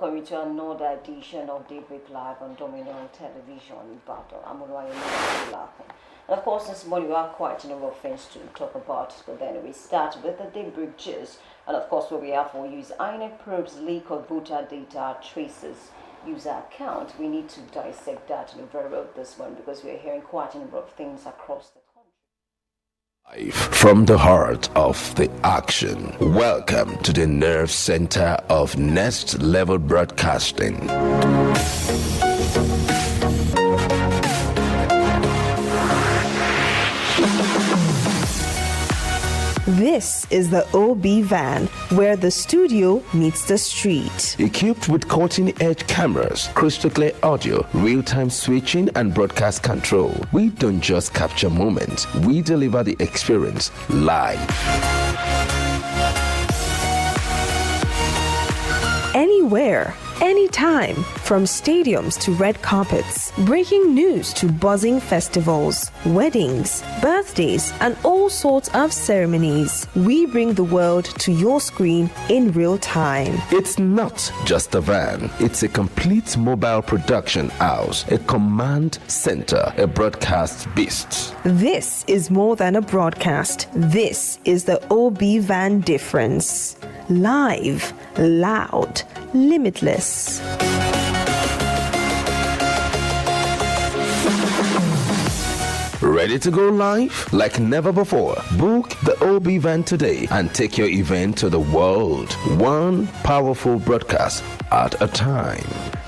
welcome you to another edition of Daybreak Live on Dominion Television in Battle. I'm Oluwaye. And of course, this morning we have quite a number of things to talk about. So then we start with the Daybreak gist. And of course, what we have for you is INEC probes leak of voter data traces user account. We need to dissect that very well this one because we're hearing quite a number of things across the country. From the heart of the action, welcome to the nerve center of Next Level Broadcasting. This is the OB van, where the studio meets the street. Equipped with cutting-edge cameras, crystal clear audio, real-time switching, and broadcast control, we don't just capture moments, we deliver the experience live. Anywhere, anytime, from stadiums to red carpets, breaking news to buzzing festivals, weddings, birthdays, and all sorts of ceremonies. We bring the world to your screen in real time. It's not just a van, it's a complete mobile production house, a command center, a broadcast beast. This is more than a broadcast. This is the OB van difference. Live, loud, limitless. Ready to go live? Like never before. Book the OB van today and take your event to the world. One powerful broadcast at a time.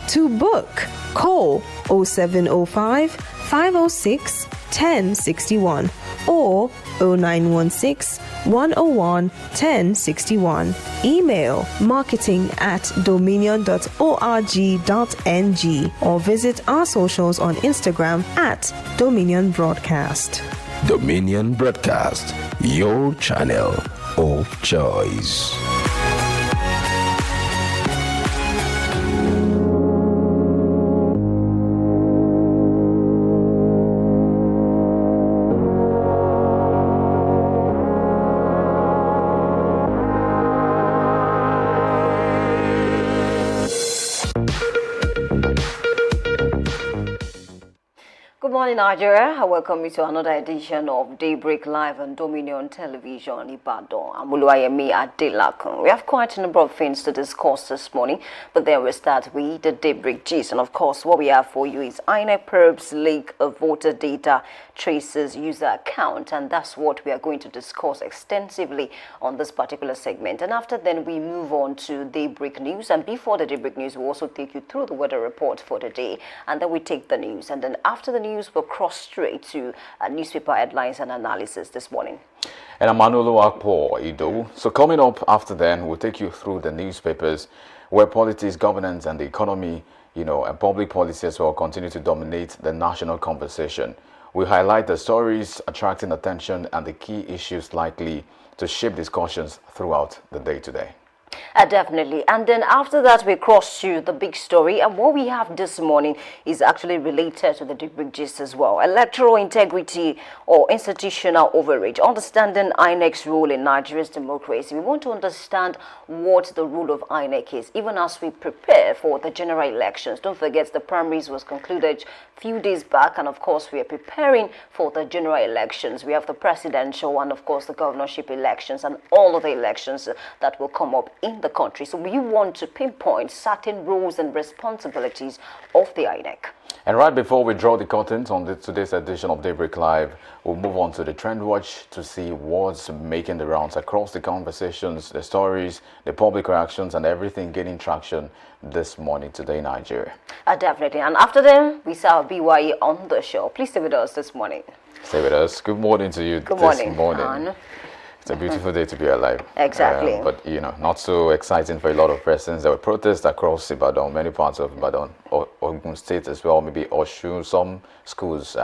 To book, call 0705 506 1061 or 0916 101 1061. Email marketing@dominion.org.ng or visit our socials on Instagram @Dominion Broadcast. Dominion Broadcast, your channel of choice. Good morning, Nigeria. I welcome you to another edition of Daybreak Live on Dominion Television Ibadan. I'm Oluwaye Adelakun. We have quite a number of things to discuss this morning, but then we'll start with the Daybreak gist. And of course, what we have for you is INEC probes leak of voter data traces user account, and that's what we are going to discuss extensively on this particular segment. And after then, we move on to Daybreak News. And before the Daybreak News, we'll also take you through the weather report for the day, and then we take the news. And then after the news, we'll cross straight to newspaper headlines and analysis this morning. And I'm Manolo Akpo Ido. So coming up after then, we'll take you through the newspapers where politics, governance, and the economy, and public policy as well continue to dominate the national conversation. We highlight the stories attracting attention and the key issues likely to shape discussions throughout the day today. Definitely. And then after that, we cross to the big story. And what we have this morning is actually related to the Daybreak gist as well. Electoral integrity or institutional overreach. Understanding INEC's role in Nigeria's democracy. We want to understand what the role of INEC is, even as we prepare for the general elections. Don't forget the primaries was concluded a few days back. And of course, we are preparing for the general elections. We have the presidential and of course the governorship elections and all of the elections that will come up in the country. So we want to pinpoint certain roles and responsibilities of the INEC. And right before we draw the curtains on today's edition of Daybreak Live, we'll move on to the Trend Watch to see what's making the rounds across the conversations, the stories, the public reactions, and everything gaining traction this morning today in Nigeria. Definitely. And after them, we saw BYE on the show. Please stay with us this morning. Stay with us. Good morning to you. Good this morning. It's a beautiful day to be alive. Exactly. But, not so exciting for a lot of persons. There were protests across Ibadan, many parts of Ibadan, Ogun State as well, maybe Osun. Some schools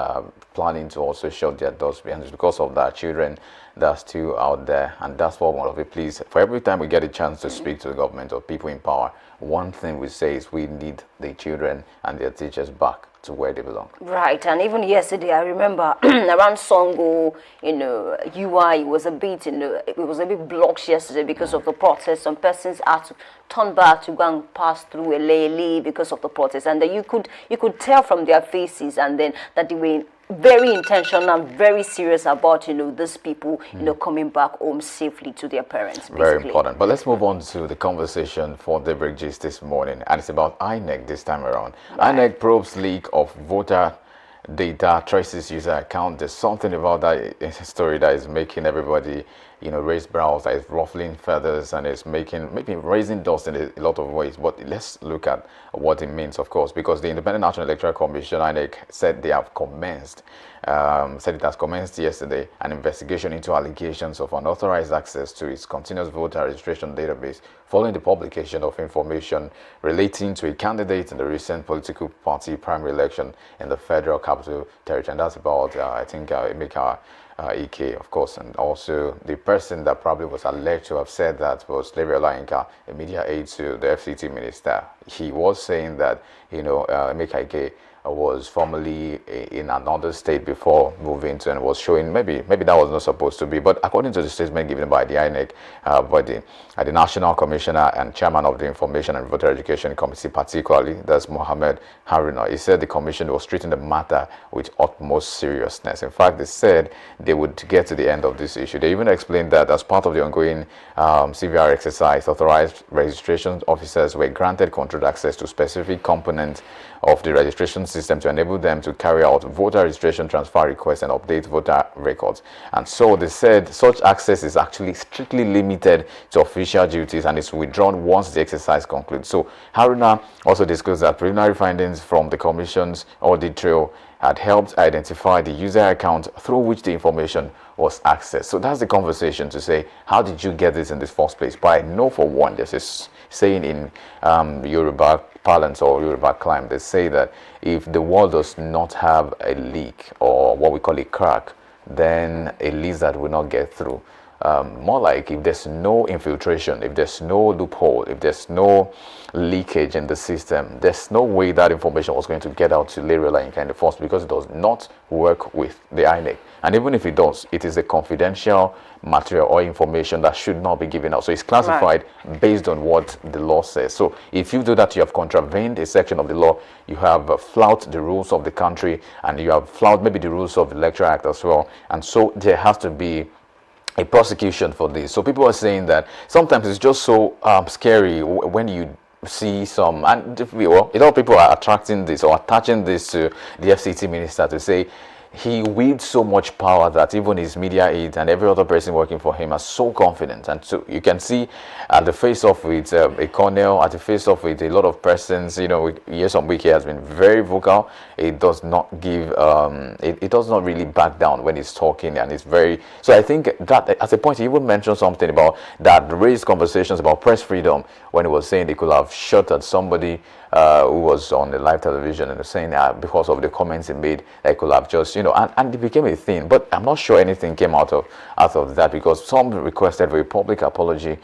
planning to also shut their doors behind us because of that. Children that are still out there. And that's what one of the please. For every time we get a chance to speak to the government or people in power, one thing we say is we need the children and their teachers back to where they belong. Right, and even yesterday, I remember around Songo, UI was a bit, it was a bit blocked yesterday because of the protest. Some persons had to turn back to go and pass through Elele because of the protest, and then you could tell from their faces, and then that they were very intentional and very serious about these people coming back home safely to their parents. Basically. Very important. But let's move on to the conversation for Daybreak Gist this morning, and it's about INEC this time around. Right. INEC probes leak of voter data traces user account. There's something about that story that is making everybody raise brows, that is ruffling feathers, and it's maybe raising dust in a lot of ways. But let's look at what it means, of course, because the Independent National Electoral Commission, INEC, said they have commenced, said it has commenced yesterday an investigation into allegations of unauthorized access to its continuous voter registration database following the publication of information relating to a candidate in the recent political party primary election in the Federal Capital Territory. And that's about, I think, Emeka Ike, of course, and also the person that probably was alleged to have said that was Larry Olayinka, a media aide to the FCT minister. He was saying that, Emeka Ike was formerly in another state before moving to, and was showing maybe that was not supposed to be, but according to the statement given by the INEC, by the National Commissioner and Chairman of the Information and Voter Education Committee, particularly, that's Mohammed Haruna, he said the commission was treating the matter with utmost seriousness. In fact, they said they would get to the end of this issue. They even explained that as part of the ongoing CVR exercise, authorized registration officers were granted controlled access to specific components of the registration system to enable them to carry out voter registration transfer requests and update voter records. And so they said such access is actually strictly limited to official duties and is withdrawn once the exercise concludes. So Haruna also disclosed that preliminary findings from the Commission's audit trail had helped identify the user account through which the information was accessed. So that's the conversation to say, how did you get this in the first place? But I know for one, there's this saying in Yoruba parlance or Yoruba climb, they say that if the wall does not have a leak or what we call a crack, then a lizard will not get through. More like if there's no infiltration, if there's no loophole, if there's no leakage in the system, there's no way that information was going to get out to Larry Olayinka in the first, because it does not work with the INEC. And even if it does, it is a confidential material or information that should not be given out. So it's classified based on what the law says. So if you do that, you have contravened a section of the law, you have flouted the rules of the country, and you have flouted maybe the rules of the Electoral Act as well. And so there has to be a prosecution for this. So people are saying that sometimes it's just so scary when you see some, and a lot of people are attracting this or attaching this to the FCT minister to say he wields so much power that even his media aide and every other person working for him are so confident. And so you can see at the face-off with a colonel, at the face-off with a lot of persons, Yesom Wike has been very vocal. It does not give, it does not really back down when he's talking, and it's very, so I think that at a point he even mentioned something about that, raised conversations about press freedom when he was saying they could have shot at somebody who was on the live television, and saying that because of the comments he made, they could have just, and it became a thing. But I'm not sure anything came out of that, because some requested for a public apology,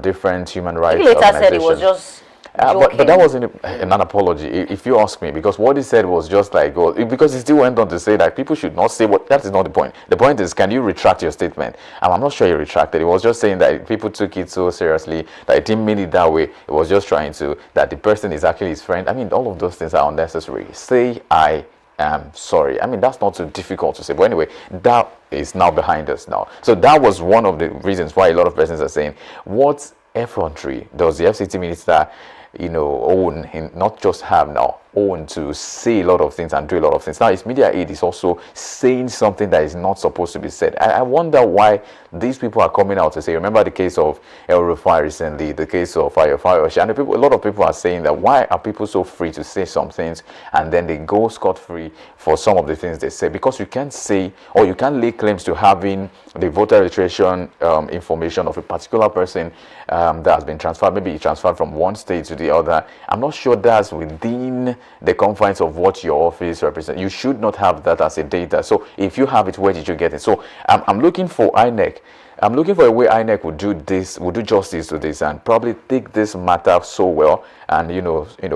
different human rights he later organizations. said it was just but that wasn't an apology, if you ask me, because what he said was just like, well, because he still went on to say that people should not say what, that is not the point. The point is, can you retract your statement? And I'm not sure he retracted. He was just saying that people took it so seriously that it didn't mean it that way. It was just trying to, that the person is actually his friend. I mean, all of those things are unnecessary. Say, I am sorry. I mean, that's not so difficult to say. But anyway, that is now behind us now. So that was one of the reasons why a lot of persons are saying, what effrontery does the FCT minister own, not just have now, own to say a lot of things and do a lot of things. Now, his media aide is also saying something that is not supposed to be said. I wonder why these people are coming out to say, remember the case of El Rufai recently, the case of Fire, and a lot of people are saying that why are people so free to say some things and then they go scot-free for some of the things they say? Because you can't say, or you can't lay claims to having the voter registration information of a particular person that has been transferred, maybe transferred from one state to the other. I'm not sure that's within the confines of what your office represents. You should not have that as a data. So if you have it, where did you get it? So I'm looking for INEC I'm looking for a way INEC would do this, would do justice to this, and probably take this matter so well, and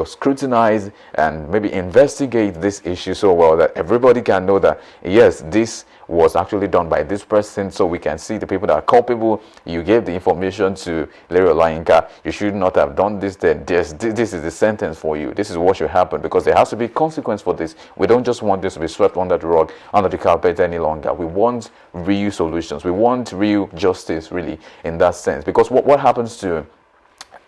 scrutinize and maybe investigate this issue so well that everybody can know that yes, this was actually done by this person, so we can see the people that are culpable. You gave the information to Larry Olayinka. You should not have done this. Then this is the sentence for you. This is what should happen, because there has to be consequence for this. We don't just want this to be swept under the rug, under the carpet any longer. We want real solutions. We want real justice, really, in that sense. Because what happens to...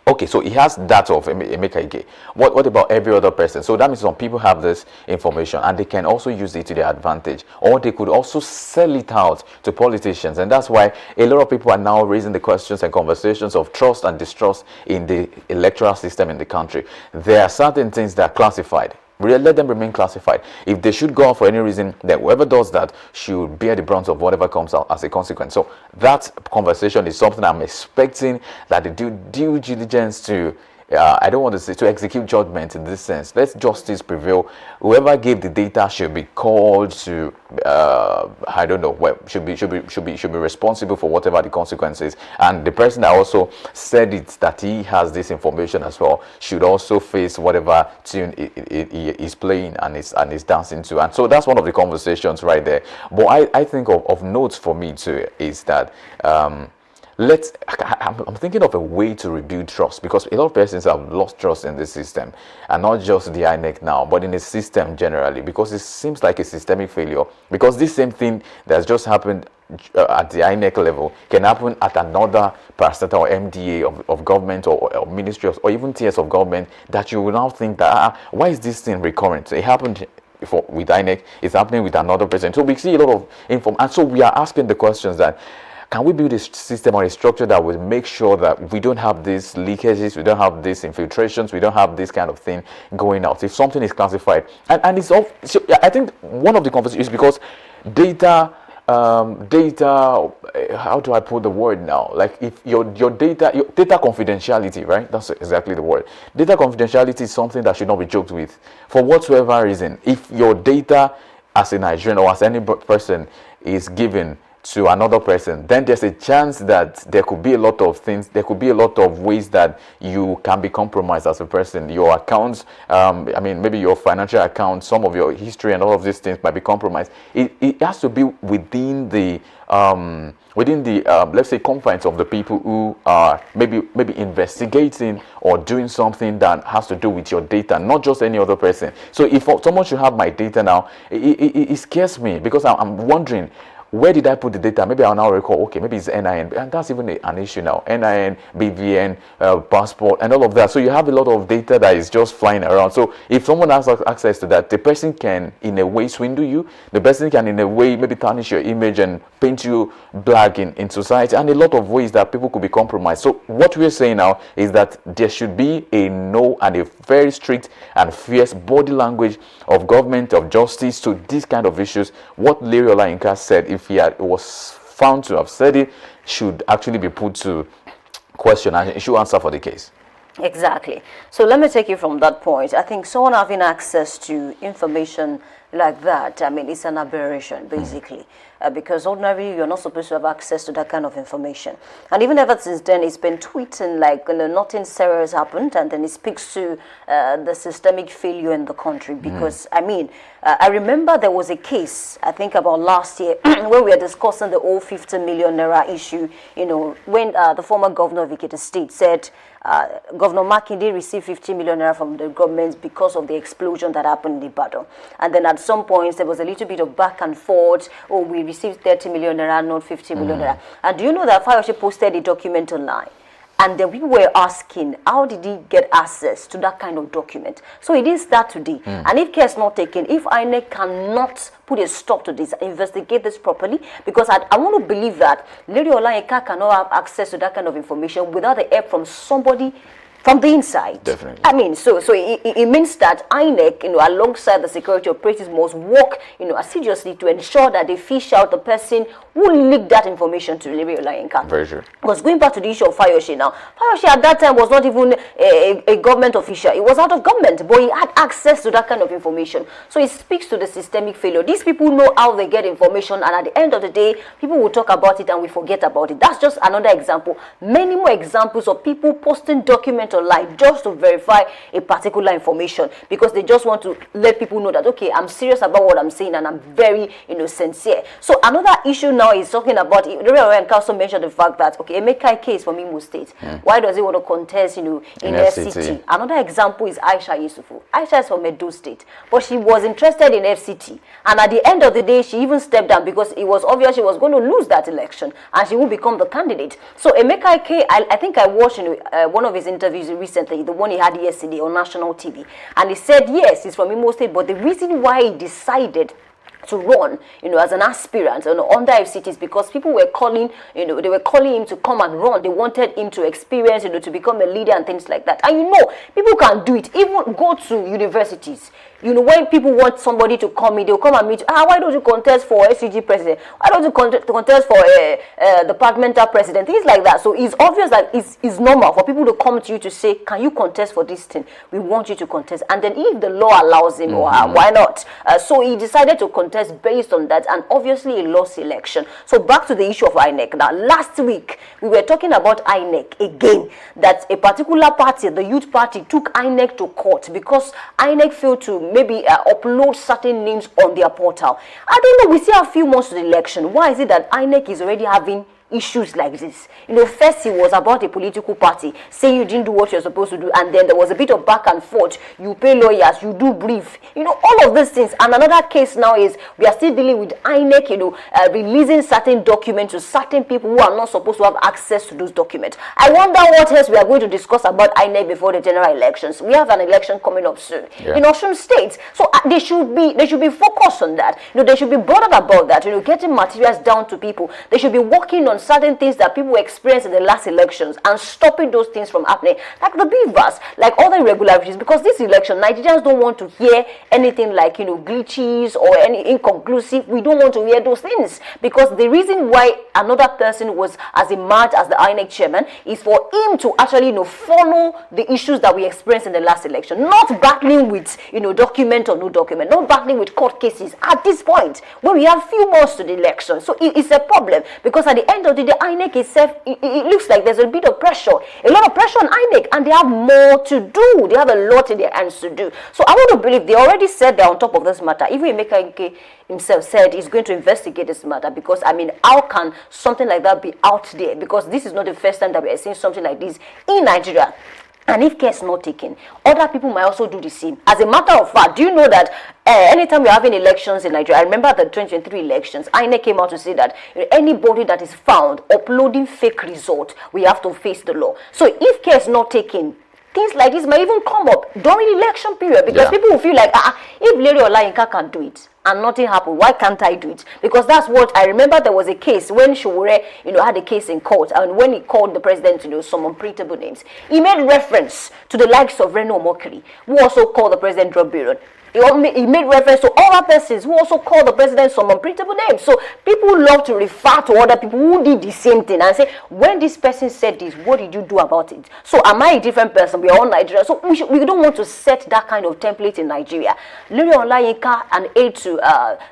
Okay, so he has that of Emeka Ige. What about every other person? So that means some people have this information and they can also use it to their advantage, or they could also sell it out to politicians. And that's why a lot of people are now raising the questions and conversations of trust and distrust in the electoral system in the country. There are certain things that are classified. Let them remain classified. If they should go out for any reason, then whoever does that should bear the brunt of whatever comes out as a consequence. So that conversation is something I'm expecting that the due diligence to, I don't want to say to execute judgment in this sense. Let justice prevail. Whoever gave the data should be called to, I don't know, well, should be responsible for whatever the consequences. And the person that also said it, that he has this information as well, should also face whatever tune he is playing and is dancing to. And so that's one of the conversations right there. But I think of notes for me too is that I'm thinking of a way to rebuild trust, because a lot of persons have lost trust in the system, and not just the INEC now, but in the system generally, because it seems like a systemic failure. Because this same thing that's just happened at the INEC level can happen at another parastatal or MDA of government or ministry or even tiers of government, that you will now think that why is this thing recurrent? It happened with INEC, it's happening with another person. So we see a lot of info, and so we are asking the questions that, can we build a system or a structure that will make sure that we don't have these leakages, we don't have these infiltrations, we don't have this kind of thing going out if something is classified? And it's all, so I think one of the conversations is because data, how do I put the word now? Like if your data confidentiality, right? That's exactly the word. Data confidentiality is something that should not be joked with for whatsoever reason. If your data as a Nigerian or as any person is given to another person, then there's a chance that there could be a lot of things, there could be a lot of ways that you can be compromised as a person. Your accounts, I mean, maybe your financial accounts, some of your history and all of these things might be compromised. It has to be within the let's say confines of the people who are maybe investigating or doing something that has to do with your data, not just any other person. So if someone should have my data now, it scares me, because I'm wondering, where did I put the data? Maybe I'll now recall, okay, maybe it's NIN, and that's even an issue now. NIN, BVN, passport, and all of that. So you have a lot of data that is just flying around. So if someone has access to that, the person can, in a way, swindle you. The person can, in a way, maybe tarnish your image and paint you black in society, and a lot of ways that people could be compromised. So what we're saying now is that there should be a no and a very strict and fierce body language of government, of justice to these kind of issues. What Larry Olayinka said, if he was found to have said it, should actually be put to question, and he should answer for the case. Exactly. So let me take you from that point. I think someone having access to information like that, I mean, it's an aberration, basically. Because ordinarily, you're not supposed to have access to that kind of information. And even ever since then, it's been tweeting like, nothing serious happened, and then it speaks to the systemic failure in the country. Because, I mean, I remember there was a case, I think about last year, where we were discussing the old 50 million naira issue, when the former governor of Ikiti State said, Governor Makinde received 50 million naira from the government because of the explosion that happened in Ibadan. And then at some points, there was a little bit of back and forth. Oh, we received 30 million naira, not 50 million naira. And do you know that Fayose posted a document online? And then we were asking, how did he get access to that kind of document? So it is that today. And if care is not taken, if INEC cannot put a stop to this, investigate this properly, because I want to believe that Lady Olayinka cannot have access to that kind of information without the help from somebody from the inside. Definitely. I mean, so it means that INEC, alongside the security operatives, must work, assiduously to ensure that they fish out the person who leaked that information to Larry Olayinka. Very true. Because going back to the issue of Fayose now, Fayose at that time was not even a government official. He was out of government, but he had access to that kind of information. So it speaks to the systemic failure. These people know how they get information, and at the end of the day, people will talk about it and we forget about it. That's just another example. Many more examples of people posting documents online just to verify a particular information because they just want to let people know that, okay, I'm serious about what I'm saying and I'm very, sincere. So another issue now is talking about, the Royal Council mentioned the fact that, okay, Emeka case from Imo State. Why does he want to contest, in FCT? Another example is Aisha Yusufu. Aisha is from Edo State, but she was interested in FCT. And at the end of the day, she even stepped down because it was obvious she was going to lose that election and she would become the candidate. So Emeka Ike, I think I watched one of his interviews recently, the one he had yesterday on national TV, and he said yes, he's from Imo State, but the reason why he decided to run, as an aspirant under FCT is because people were calling, they were calling him to come and run. They wanted him to experience, to become a leader and things like that. And people can do it. Even go to universities. When people want somebody to come in, they'll come and meet you. Why don't you contest for SCG president? Why don't you contest for departmental president? Things like that. So it's obvious that it's normal for people to come to you to say, can you contest for this thing? We want you to contest. And then if the law allows him, or why not? So he decided to contest based on that, and obviously he lost the election. So back to the issue of INEC. Now, last week, we were talking about INEC again, that a particular party, the youth party, took INEC to court because INEC failed to maybe upload certain names on their portal. I don't know, we still have a few months to the election. Why is it that INEC is already having issues like this? First it was about a political party saying you didn't do what you're supposed to do, and then there was a bit of back and forth. You pay lawyers, you do brief, all of these things. And another case now is we are still dealing with INEC, releasing certain documents to certain people who are not supposed to have access to those documents. I wonder what else we are going to discuss about INEC before the general elections. We have an election coming up soon in Osun State, so they should be focused on that. They should be bothered about that. Getting materials down to people. They should be working on certain things that people experienced in the last elections and stopping those things from happening, like the beavers, like other irregularities. Because this election, Nigerians don't want to hear anything like glitches or any inconclusive. We don't want to hear those things, because the reason why another person was as emerged as the INEC chairman is for him to actually follow the issues that we experienced in the last election, not battling with document or no document, not battling with court cases at this point when we have few months to the election. So it's a problem, because at the end of the INEC itself, it looks like there's a bit of pressure, a lot of pressure on INEC, and they have more to do. They have a lot in their hands to do. So I want to believe they already said they're on top of this matter. Even Emeka Ike himself said he's going to investigate this matter, because how can something like that be out there? Because this is not the first time that we are seeing something like this in Nigeria. And if care is not taken, other people might also do the same. As a matter of fact, do you know that anytime we're having elections in Nigeria, I remember the 2023 elections, INEC came out to say that anybody that is found uploading fake results, we have to face the law. So if care is not taken, things like this might even come up during the election period, because people will feel like, if Larry Olayinka can do it and nothing happened, why can't I do it? Because that's what I remember. There was a case when Showore, had a case in court, and when he called the president, some unprintable names, he made reference to the likes of Reno Omokri, who also called the president drug baron. He made reference to other persons who also called the president some unprintable names. So people love to refer to other people who did the same thing and say, when this person said this, what did you do about it? So am I a different person? We are all Nigeria. So we don't want to set that kind of template in Nigeria. Larry Olayinka, an aide to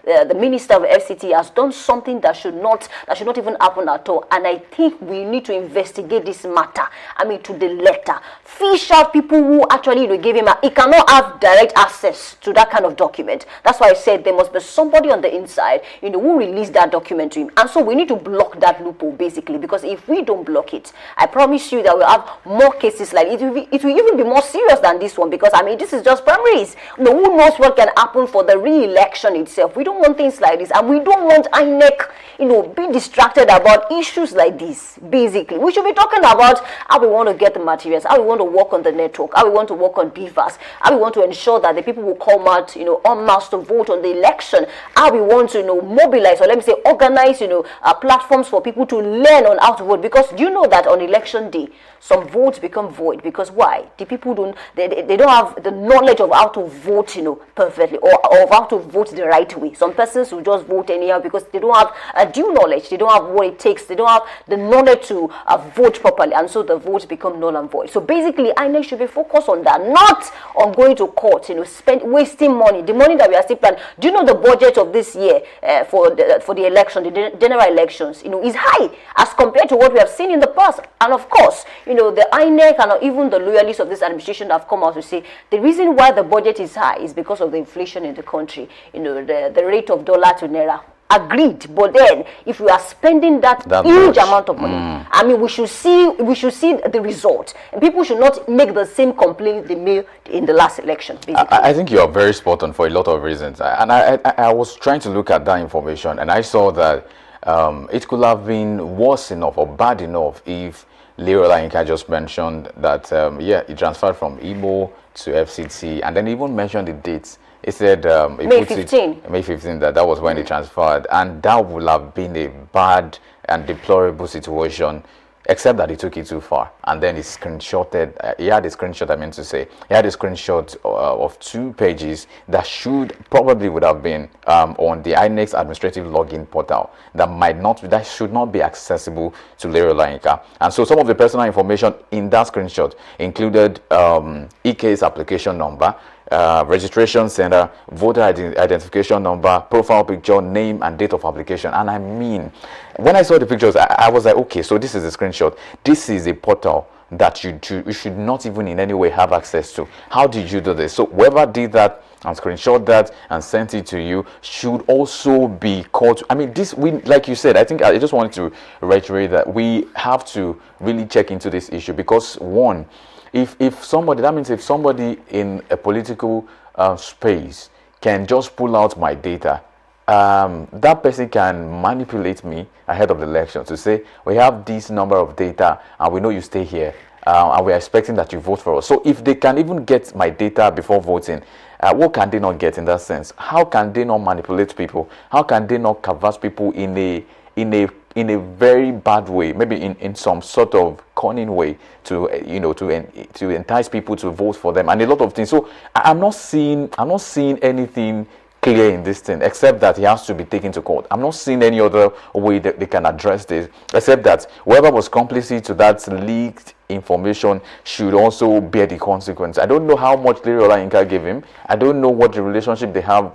the minister of FCT, has done something that should not even happen at all. And I think we need to investigate this matter. To the letter. Fish out people who actually gave him he cannot have direct access to that kind of document. That's why I said there must be somebody on the inside, who released that document to him. And so we need to block that loophole, basically, because if we don't block it, I promise you that we'll have more cases like it. It will even be more serious than this one, because this is just primaries. Who knows what can happen for the re-election itself? We don't want things like this, and we don't want INEC, be distracted about issues like this. Basically, we should be talking about how we want to get the materials, how we want to work on the network, how we want to work on beavers, how we want to ensure that the people will come come out, en masse to vote on the election, how we want to, mobilize, or let me say, organize, platforms for people to learn on how to vote. Because you know that on election day, some votes become void. Because why? The people they don't have the knowledge of how to vote, perfectly, or of how to vote the right way. Some persons will just vote anyhow because they don't have a due knowledge. They don't have what it takes. They don't have the knowledge to vote properly, and so the votes become null and void. So basically, INEC should be focused on that, not on going to court, wasting money. The money that we are still planning. Do you know the budget of this year for the election, the general elections, is high as compared to what we have seen in the past? And of course, the INEC and even the loyalists of this administration have come out to say the reason why the budget is high is because of the inflation in the country. The rate of dollar to naira. Agreed, but then if we are spending that huge amount of money, I mean, we should see the result, and people should not make the same complaint they made in the last election. Basically, I think you are very spot on for a lot of reasons, and I was trying to look at that information, and I saw that it could have been worse enough or bad enough if Leroy Olayinka just mentioned that yeah, he transferred from Imo to FCT, and then even mentioned the dates. He said May 15. May 15, that was when he transferred, and that would have been a bad and deplorable situation, except that he took it too far. And then he screenshotted, he had a screenshot, I meant to say, he had a screenshot of 2 pages that would have been on the INEX administrative login portal that should not be accessible to Leroy Olayinka. And so some of the personal information in that screenshot included EK's application number, registration center, voter identification number, profile picture, name, and date of application. And I mean, when I saw the pictures, I was like, okay, so this is a screenshot. This is a portal that you should not even in any way have access to. How did you do this? So whoever did that and screenshot that and sent it to you should also be caught. I mean, like you said, I think I just wanted to reiterate that we have to really check into this issue, because one, if somebody in a political space can just pull out my data, that person can manipulate me ahead of the election to say, we have this number of data and we know you stay here, and we're expecting that you vote for us. So if they can even get my data before voting, what can they not get in that sense? How can they not manipulate people? How can they not canvass people in a very bad way, maybe in some sort of cunning way to entice people to vote for them, and a lot of things. So I'm not seeing anything clear in this thing, except that he has to be taken to court. I'm not seeing any other way that they can address this, except that whoever was complicit to that leaked information should also bear the consequence. I don't know how much Leroy Olayinka gave him. I don't know what the relationship they have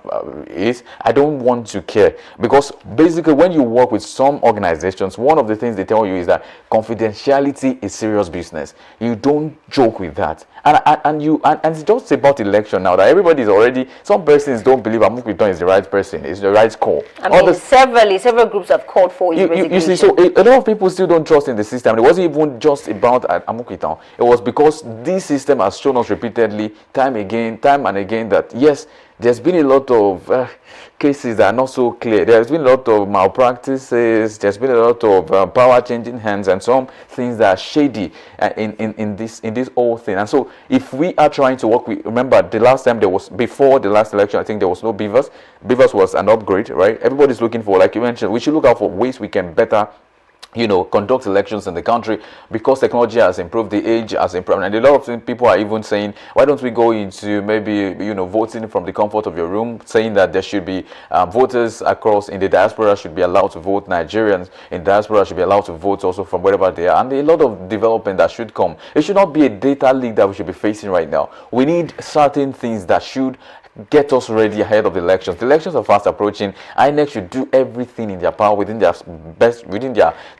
is. I don't want to care, because basically when you work with some organizations, one of the things they tell you is that confidentiality is serious business. You don't joke with that. And it's just about election now that everybody is already, some persons don't believe Amukiton is the right person, it's the right call. I mean, several groups have called for his resignation. You see, so a lot of people still don't trust in the system. It wasn't even just about Amukiton. It was because this system has shown us repeatedly, time and again, that yes, there's been a lot of cases that are not so clear. There's been a lot of malpractices. There's been a lot of power changing hands, and some things that are shady in this whole thing. And so, if we are trying to work with, remember the last time before the last election, I think there was no Beavers. Beavers was an upgrade, right? Everybody's looking for, like you mentioned, we should look out for ways we can better conduct elections in the country, because technology has improved, the age has improved, and a lot of people are even saying, why don't we go into maybe voting from the comfort of your room, saying that there should be voters across in the diaspora should be allowed to vote, Nigerians in diaspora should be allowed to vote also from wherever they are, and a lot of development that should come. It should not be a data leak that we should be facing right now. We need certain things that should get us ready ahead of the elections. The elections are fast approaching. INEC should do everything in their power, within their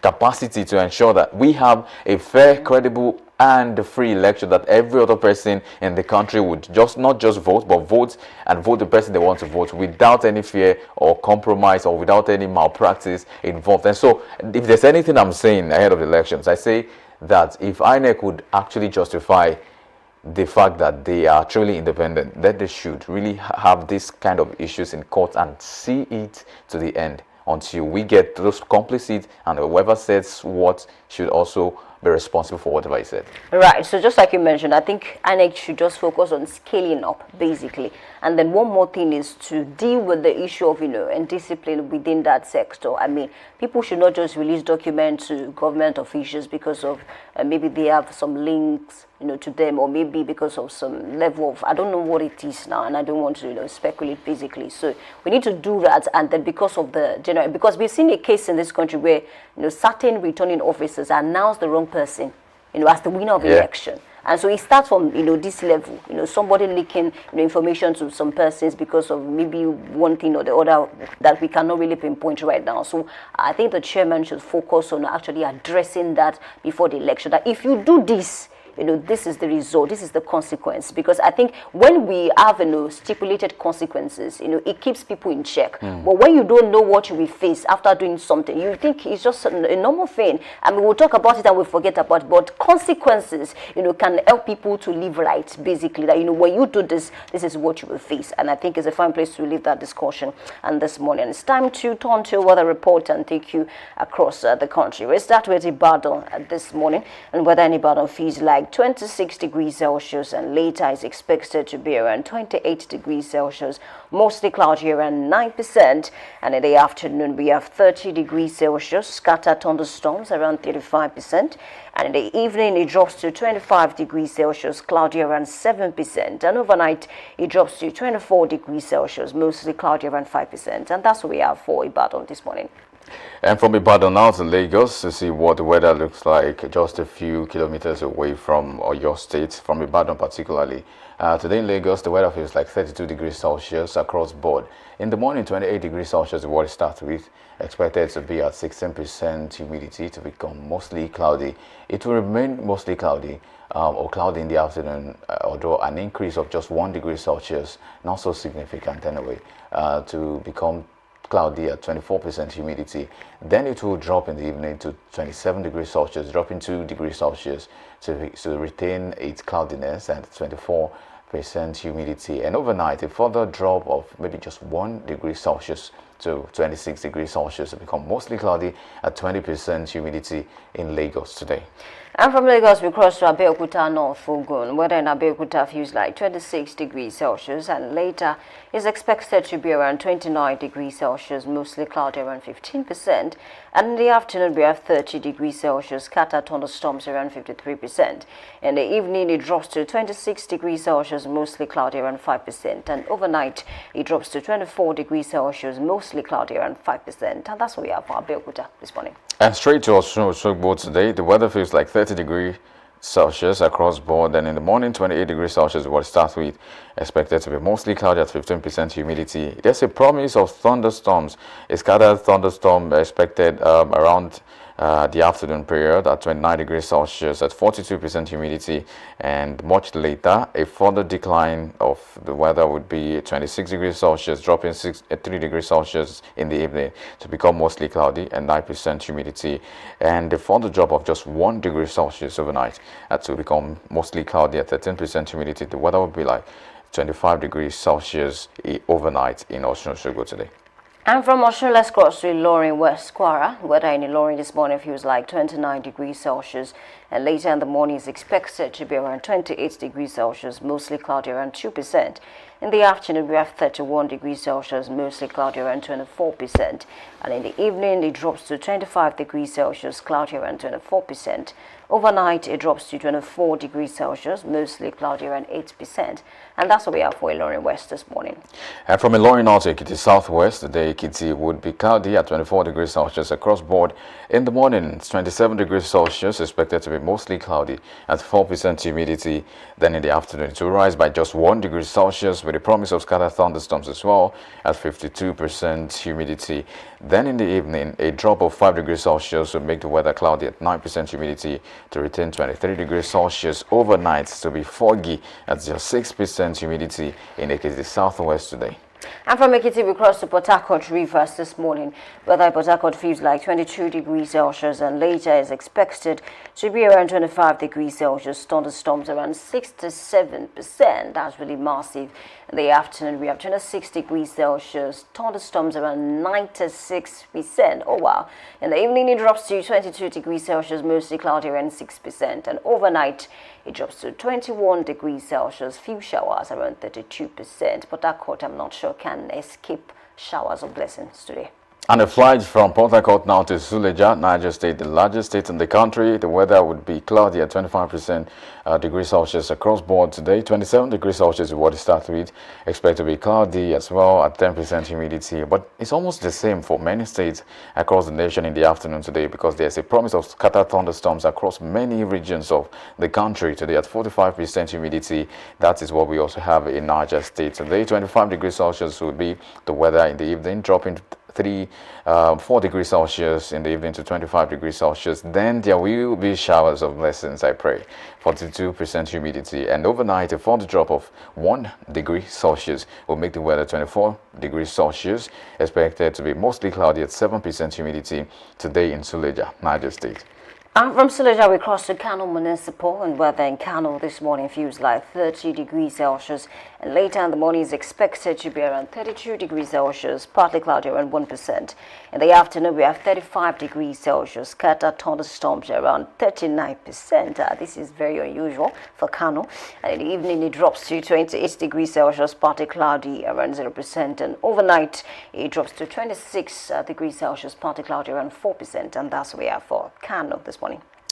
capacity, to ensure that we have a fair, credible, and free election, that every other person in the country would not just vote, but vote the person they want to vote, without any fear or compromise or without any malpractice involved. And so, if there's anything I'm saying ahead of the elections, I say that if INEC would actually justify the fact that they are truly independent, that they should really have this kind of issues in court and see it to the end, until we get those complicit, and whoever says what should also be responsible for whatever he said. Right. So just like you mentioned, I think INEC should just focus on scaling up, basically. And then one more thing is to deal with the issue of, and discipline within that sector. I mean, people should not just release documents to government officials because of maybe they have some links, to them, or maybe because of some level of, I don't know what it is now, and I don't want to, speculate basically. So we need to do that, and then because of the general, because we've seen a case in this country where, certain returning officers announce the wrong person, as the winner of election. And so it starts from, this level, somebody leaking information to some persons because of maybe one thing or the other that we cannot really pinpoint right now. So I think the chairman should focus on actually addressing that before the election. That if you do this, this is the result, this is the consequence. Because I think when we have, stipulated consequences, it keeps people in check. But when you don't know what you will face after doing something, you think it's just a normal thing. I mean, we'll talk about it and we'll forget about it. But consequences, can help people to live right, basically. That, when you do this, this is what you will face. And I think it's a fine place to leave that discussion. And this morning, it's time to turn to weather report and take you across the country. We'll start with Ibadan this morning. And whether Ibadan feels like 26 degrees Celsius, and later is expected to be around 28 degrees Celsius, mostly cloudy around 9%, and in the afternoon we have 30 degrees Celsius, scattered thunderstorms around 35%, and in the evening it drops to 25 degrees Celsius, cloudy around 7%, and overnight it drops to 24 degrees Celsius, mostly cloudy around 5%, and that's what we have for Ibadan this morning. And from Ibadan now to Lagos to see what the weather looks like just a few kilometers away from your state, from Ibadan particularly. Today in Lagos, the weather feels like 32 degrees Celsius across board. In the morning, 28 degrees Celsius is what it starts with. Expected to be at 16% humidity, to become mostly cloudy. It will remain mostly cloudy or cloudy in the afternoon, although an increase of just 1 degree Celsius, not so significant anyway, to become cloudy at 24% humidity. Then it will drop in the evening to 27 degrees Celsius, dropping 2 degrees Celsius to retain its cloudiness at 24% humidity. And overnight, a further drop of maybe just 1 degree Celsius to 26 degrees Celsius to become mostly cloudy at 20% humidity in Lagos today. And from Lagos, we cross to Abeokuta, North Ogun. Weather in Abeokuta feels like 26 degrees Celsius, and later is expected to be around 29 degrees Celsius, mostly cloudy around 15%. And in the afternoon, we have 30 degrees Celsius, scattered thunderstorms around 53%. In the evening, it drops to 26 degrees Celsius, mostly cloudy around 5%. And overnight, it drops to 24 degrees Celsius, mostly cloudy around 5%. And that's what we have for Abeokuta this morning. And straight to Osogbo today, the weather feels like 30 degrees Celsius across board. And in the morning, 28 degrees Celsius is what it starts with. Expected to be mostly cloudy at 15% humidity. There's a promise of thunderstorms. A scattered thunderstorm expected around the afternoon period at 29 degrees Celsius at 42% humidity, and much later a further decline of the weather would be 26 degrees Celsius, dropping 3 degrees Celsius in the evening to become mostly cloudy and 9% humidity, and a further drop of just 1 degree Celsius overnight to become mostly cloudy at 13% humidity. The weather would be like 25 degrees Celsius overnight in Osun-Osogbo today. And from Osun, let's cross to Ilorin, West Kwara. Weather in Ilorin this morning feels like 29 degrees Celsius, and later in the morning is expected to be around 28 degrees Celsius, mostly cloudy around 2%. In the afternoon, we have 31 degrees Celsius, mostly cloudy around 24%. And in the evening, it drops to 25 degrees Celsius, cloudy around 24%. Overnight, it drops to 24 degrees Celsius, mostly cloudy around 8%. And that's what we have for Ilorin West this morning. And from Ilorin North to Ekiti Southwest, today Ekiti would be cloudy at 24 degrees Celsius across board. In the morning, it's 27 degrees Celsius, expected to be mostly cloudy at 4% humidity. Then in the afternoon, it will rise by just 1 degree Celsius with a promise of scattered thunderstorms as well at 52% humidity. Then in the evening, a drop of 5 degrees Celsius will make the weather cloudy at 9% humidity to retain 23 degrees Celsius overnight to be foggy at just 6% humidity in Ekiti Southwest today. And from Ekiti, we cross to Port Harcourt Rivers this morning. Weather in Port Harcourt feels like 22 degrees Celsius, and later is expected to be around 25 degrees Celsius. Thunderstorms around 6 to 7%. That's really massive. In the afternoon, we have 26 degrees Celsius, thunderstorms around 96%. Oh wow. In the evening, it drops to 22 degrees Celsius, mostly cloudy around 6%. And overnight, it drops to 21 degrees Celsius, few showers around 32%. But that court, I'm not sure, can escape showers of blessings today. And a flight from Port Harcourt now to Suleja, Niger State, the largest state in the country. The weather would be cloudy at 25% degrees Celsius across board today. 27 degrees Celsius is what it starts with. Expect to be cloudy as well at 10% humidity. But it's almost the same for many states across the nation in the afternoon today, because there's a promise of scattered thunderstorms across many regions of the country today at 45% humidity. That is what we also have in Niger State today. 25 degrees Celsius will be the weather in the evening, dropping 4 degrees Celsius in the evening to 25 degrees Celsius. Then there will be showers of blessings, I pray. 42% humidity, and overnight a further drop of 1 degree Celsius will make the weather 24 degrees Celsius. Expected to be mostly cloudy at 7% humidity today in Suleja, Niger State. And from Suleja, we cross to Kano Municipal, and weather in Kano this morning feels like 30 degrees Celsius, and later in the morning is expected to be around 32 degrees Celsius, partly cloudy around 1%. In the afternoon, we have 35 degrees Celsius, scattered thunderstorms around 39%. This is very unusual for Kano. And in the evening, it drops to 28 degrees Celsius, partly cloudy around 0%, and overnight, it drops to 26 degrees Celsius, partly cloudy around 4%, and that's where we are for Kano this morning.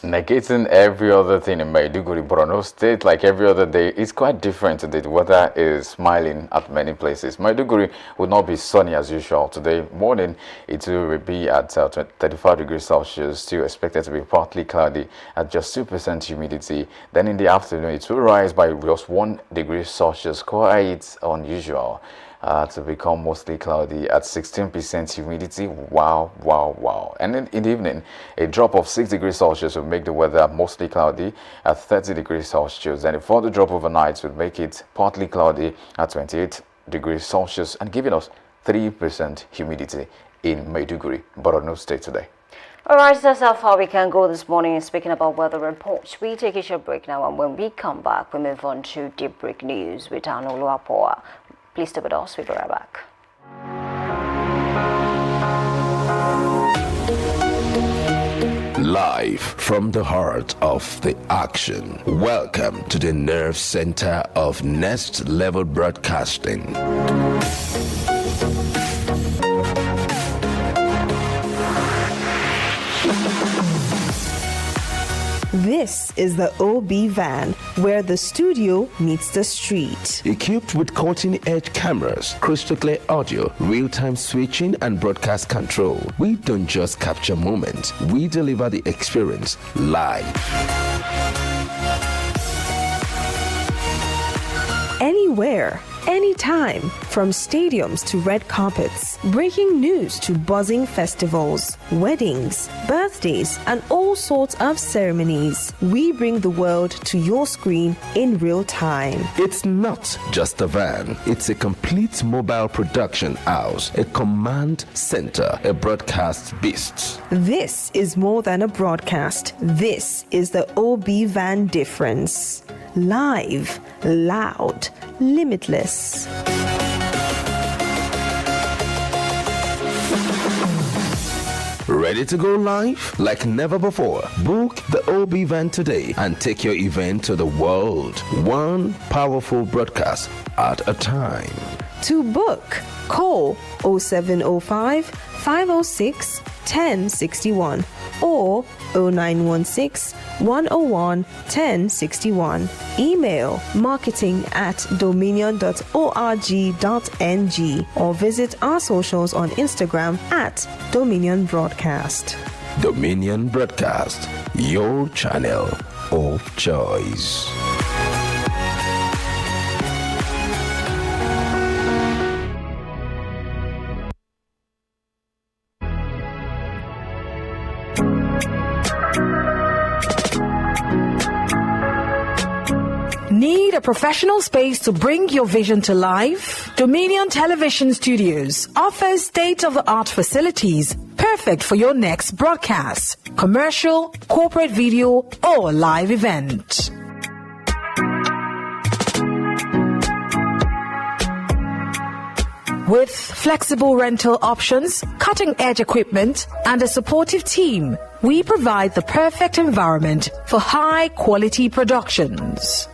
Negating every other thing in Maiduguri, Borno State, like every other day, it's quite different today. The weather is smiling at many places. Maiduguri will not be sunny as usual. Today morning, it will be at 35 degrees Celsius, still expected to be partly cloudy at just 2% humidity. Then in the afternoon, it will rise by just 1 degree Celsius, quite unusual. To become mostly cloudy at 16% humidity. Wow, wow, wow. And then in the evening, a drop of 6 degrees Celsius will make the weather mostly cloudy at 30 degrees Celsius. And a further drop overnight will make it partly cloudy at 28 degrees Celsius and giving us 3% humidity in Maiduguri, Borno State today. All right, that's how far we can go this morning. Speaking about weather reports, we take a short break now, and when we come back, we move on to Daybreak News with Anoluapoa. Please stay with us. We'll be right back. Live from the heart of the action. Welcome to the nerve center of Next Level Broadcasting. This is the OB van, where the studio meets the street. Equipped with cutting-edge cameras, crystal clear audio, real-time switching, and broadcast control, we don't just capture moments, we deliver the experience live. Anywhere, anytime, from stadiums to red carpets, breaking news to buzzing festivals, weddings, birthdays, and all sorts of ceremonies. We bring the world to your screen in real time. It's not just a van, it's a complete mobile production house, a command center, a broadcast beast. This is more than a broadcast. This is the OB van difference. Live, loud, limitless. Ready to go live? Like never before. Book the OB van today and take your event to the world. One powerful broadcast at a time. To book, call 0705 506 1061 or 0916 101 1061. Email marketing@dominion.org.ng or visit our socials on Instagram @Dominion Broadcast. Dominion Broadcast, your channel of choice. Need a professional space to bring your vision to life? Dominion Television Studios offers state-of-the-art facilities perfect for your next broadcast, commercial, corporate video, or live event. With flexible rental options, cutting-edge equipment, and a supportive team, we provide the perfect environment for high-quality productions.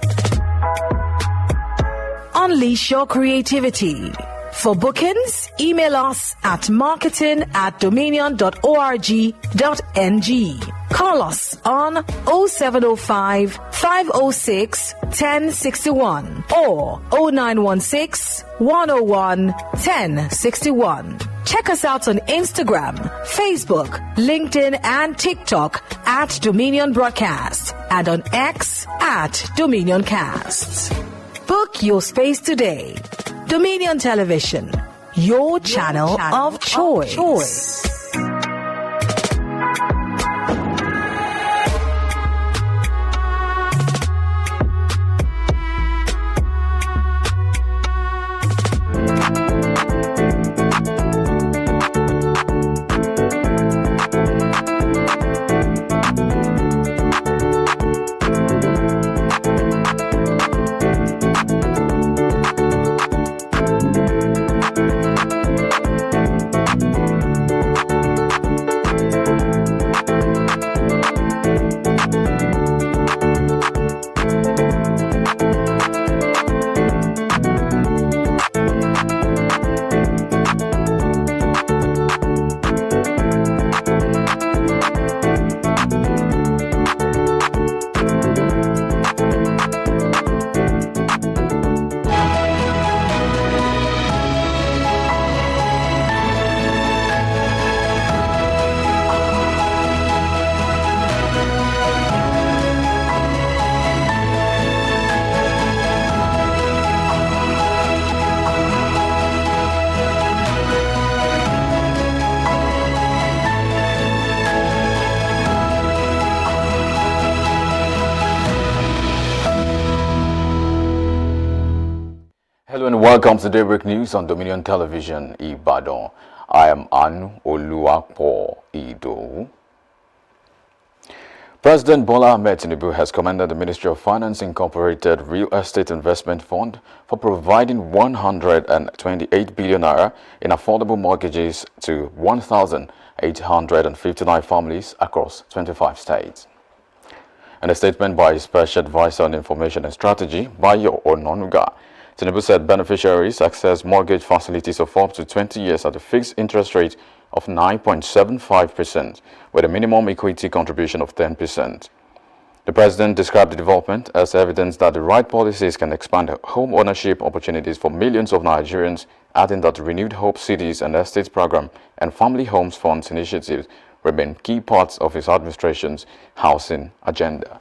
Unleash your creativity. For bookings, email us at marketing@dominion.org.ng. Call us on 0705 506 1061 or 0916 101 1061. Check us out on Instagram, Facebook, LinkedIn, and TikTok at Dominion Broadcast and on X at Dominioncast. Book your space today. Dominion Television, your channel of choice. Hello and welcome to Daybreak News on Dominion Television, Ibadan. I am Anu Oluwapo Ido. President Bola Ahmed Tinubu has commended the Ministry of Finance Incorporated Real Estate Investment Fund for providing 128 billion naira in affordable mortgages to 1,859 families across 25 states. In a statement by his Special Advisor on Information and Strategy, Bayo Ononuga, Tinubu said beneficiaries access mortgage facilities of up to 20 years at a fixed interest rate of 9.75% with a minimum equity contribution of 10%. The president described the development as evidence that the right policies can expand home ownership opportunities for millions of Nigerians, adding that the Renewed Hope Cities and Estates Program and Family Homes Funds initiatives remain key parts of his administration's housing agenda.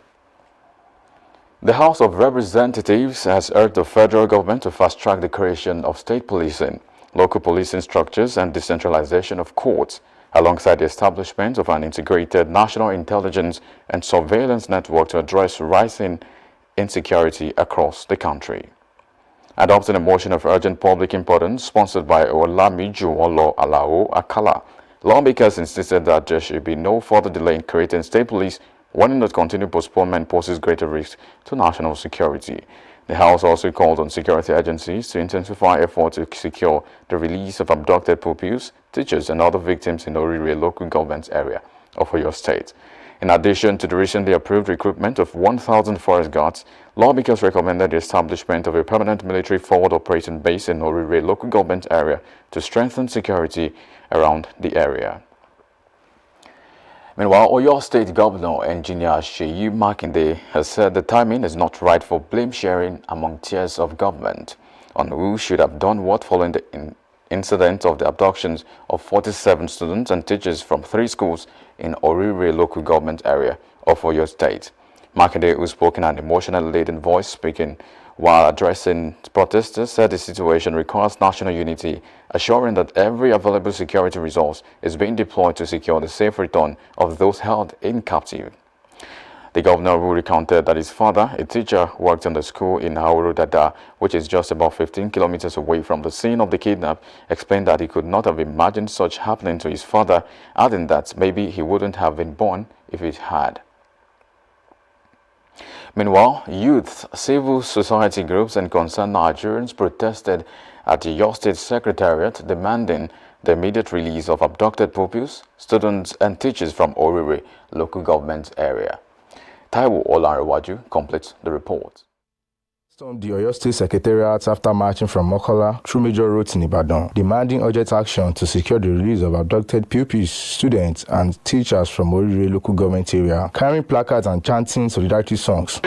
The House of Representatives has urged the federal government to fast-track the creation of state policing, local policing structures, and decentralization of courts, alongside the establishment of an integrated national intelligence and surveillance network to address rising insecurity across the country. Adopting a motion of urgent public importance sponsored by Olamijuwolo Alao Akala, lawmakers insisted that there should be no further delay in creating state police, warning that continued postponement poses greater risk to national security. The House also called on security agencies to intensify efforts to secure the release of abducted pupils, teachers, and other victims in Orire local government area of Oyo State. In addition to the recently approved recruitment of 1,000 forest guards, lawmakers recommended the establishment of a permanent military forward operating base in Orire local government area to strengthen security around the area. Meanwhile, Oyo State Governor Engineer Seyi Makinde has said the timing is not right for blame sharing among tiers of government on who should have done what following the incident of the abductions of 47 students and teachers from 3 schools in Orire local government area of Oyo State. Makinde, who spoke in an emotionally laden voice speaking while addressing protesters, said the situation requires national unity, assuring that every available security resource is being deployed to secure the safe return of those held in captivity. The governor, who recounted that his father, a teacher, worked in the school in Hauru Dada, which is just about 15 kilometers away from the scene of the kidnap, explained that he could not have imagined such happening to his father, adding that maybe he wouldn't have been born if it had. Meanwhile, youth, civil society groups, and concerned Nigerians protested at the Oyo State Secretariat demanding the immediate release of abducted pupils, students and teachers from Orire local government area. Taiwo Olanrewaju completes the report. Stormed the Oyo State Secretariat after marching from Mokola through major roads in Ibadan, demanding urgent action to secure the release of abducted pupils, students, and teachers from Orire local government area, carrying placards and chanting solidarity songs.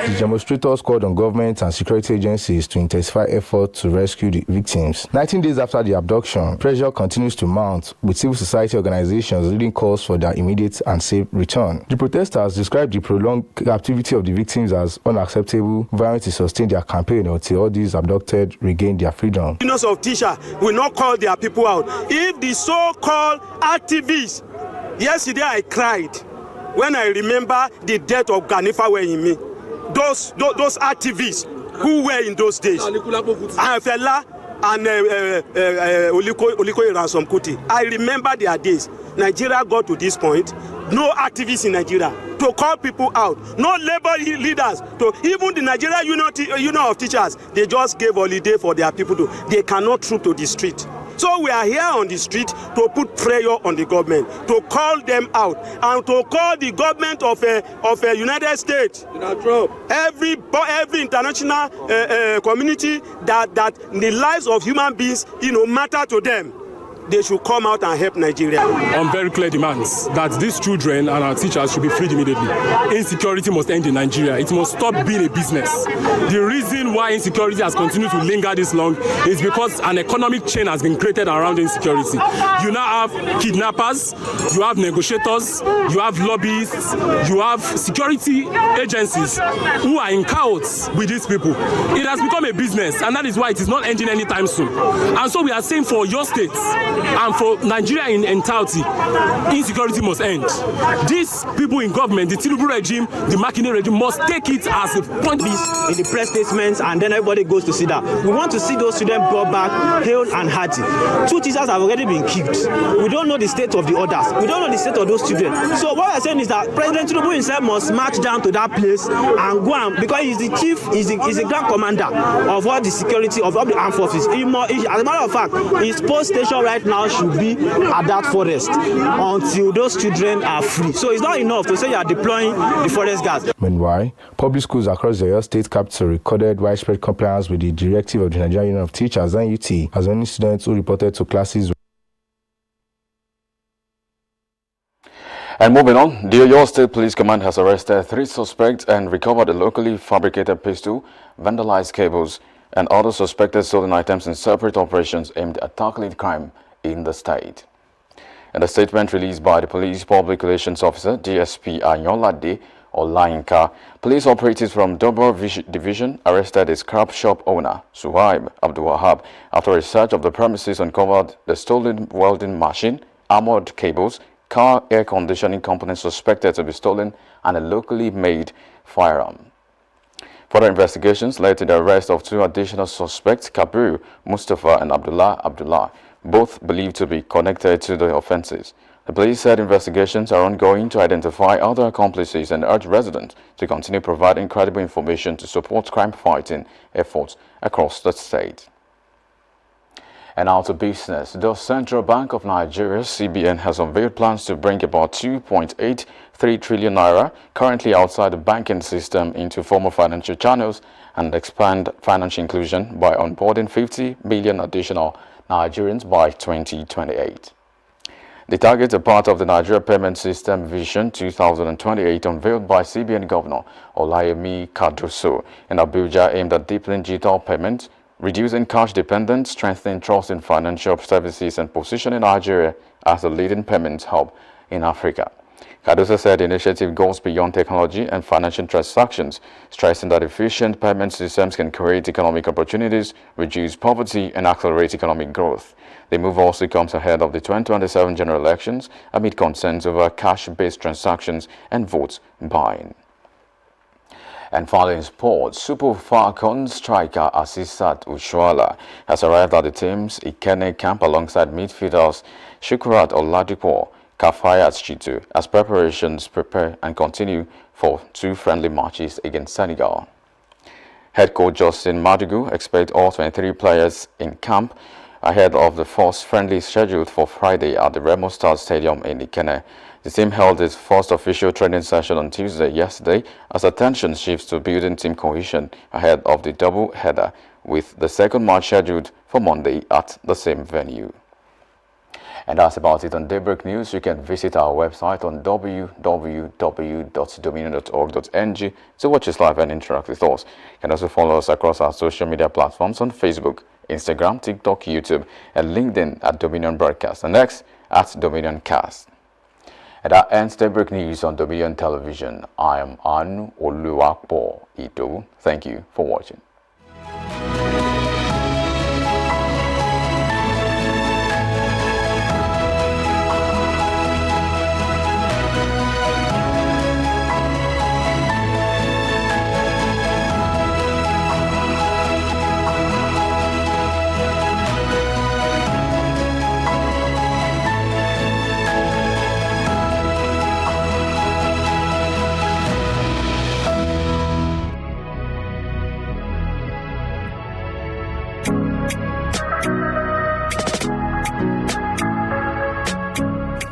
The demonstrators called on government and security agencies to intensify efforts to rescue the victims. 19 days after the abduction, pressure continues to mount, with civil society organizations leading calls for their immediate and safe return. The protesters described the prolonged captivity of the victims as unacceptable, vowing to sustain their campaign until all these abducted regain their freedom. Millions of teachers will not call their people out. If the so-called activists, yesterday I cried when I remember the death of Ganifa Wehimi. Those activists who were in those days, Fela and Oliko Ransom Kuti. I remember their days. Nigeria got to this point. No activists in Nigeria to call people out. No labor leaders. To even the Nigeria Union of Teachers, they just gave holiday for their people. They cannot troop to the street. So we are here on the street to put pressure on the government, to call them out, and to call the government of a United States, every international community that the lives of human beings, matter to them. They should come out and help Nigeria. On very clear demands that these children and our teachers should be freed immediately. Insecurity must end in Nigeria. It must stop being a business. The reason why insecurity has continued to linger this long is because an economic chain has been created around insecurity. You now have kidnappers, you have negotiators, you have lobbyists, you have security agencies who are in cahoots with these people. It has become a business, and that is why it is not ending anytime soon. And so we are saying for your states, and for Nigeria in entirety, insecurity must end. These people in government, the Tinubu regime, the Makinde regime, must take it as a point. In the press statements, and then everybody goes to sit down. We want to see those students brought back, hale and hearty. 2 teachers have already been killed. We don't know the state of the others. We don't know the state of those children. So what we're saying is that President Tinubu himself must march down to that place and go on, because he's the chief, he's the grand commander of all the security of all the armed forces. As a matter of fact, his post station right now should be at that forest until those children are free. So it's not enough to say you are deploying the forest guards. Meanwhile, public schools across the Oyo State capital recorded widespread compliance with the directive of the Nigerian Union of Teachers (NUT), as many students who reported to classes. And moving on, the Oyo State Police Command has arrested 3 suspects and recovered a locally fabricated pistol, vandalized cables, and other suspected stolen items in separate operations aimed at tackling crime in the state. In a statement released by the Police Public Relations Officer, DSP Anyolade Olayinka, police operatives from Double Division arrested a scrap shop owner, Suhaib Abdulwahab, after a search of the premises uncovered the stolen welding machine, armored cables, car air conditioning components suspected to be stolen, and a locally made firearm. Further investigations led to the arrest of 2 additional suspects, Kabir Mustafa and Abdullah, both believed to be connected to the offences. The police said investigations are ongoing to identify other accomplices and urge residents to continue providing credible information to support crime-fighting efforts across the state. And now to business. The Central Bank of Nigeria, CBN, has unveiled plans to bring about 2.83 trillion naira currently outside the banking system into formal financial channels and expand financial inclusion by onboarding 50 million additional Nigerians by 2028. The targets are part of the Nigeria Payment System Vision 2028 unveiled by CBN Governor Olayemi Kadoso in Abuja, aimed at deepening digital payments, reducing cash dependence, strengthening trust in financial services, and positioning Nigeria as a leading payments hub in Africa. Cardoso said the initiative goes beyond technology and financial transactions, stressing that efficient payment systems can create economic opportunities, reduce poverty, and accelerate economic growth. The move also comes ahead of the 2027 general elections amid concerns over cash-based transactions and votes buying. And finally in sports, Super Falcons striker Asisat Ushuala has arrived at the team's Ikene camp alongside midfielders Shukurat Oladipo, Kafaya at Chitu as preparations prepare and continue for 2 friendly matches against Senegal. Head coach Justin Madugu expects all 23 players in camp ahead of the first friendly scheduled for Friday at the Remo Stars Stadium in Ikenne. The team held its first official training session on Tuesday yesterday as attention shifts to building team cohesion ahead of the double header, with the second match scheduled for Monday at the same venue. And that's about it on Daybreak News. You can visit our website on www.dominion.org.ng to watch us live and interact with us. You can also follow us across our social media platforms on Facebook, Instagram, TikTok, YouTube, and LinkedIn at Dominion Broadcast, and next at Dominion Cast. And that ends Daybreak News on Dominion Television. I am Anu Oluwapo Ito. Thank you for watching.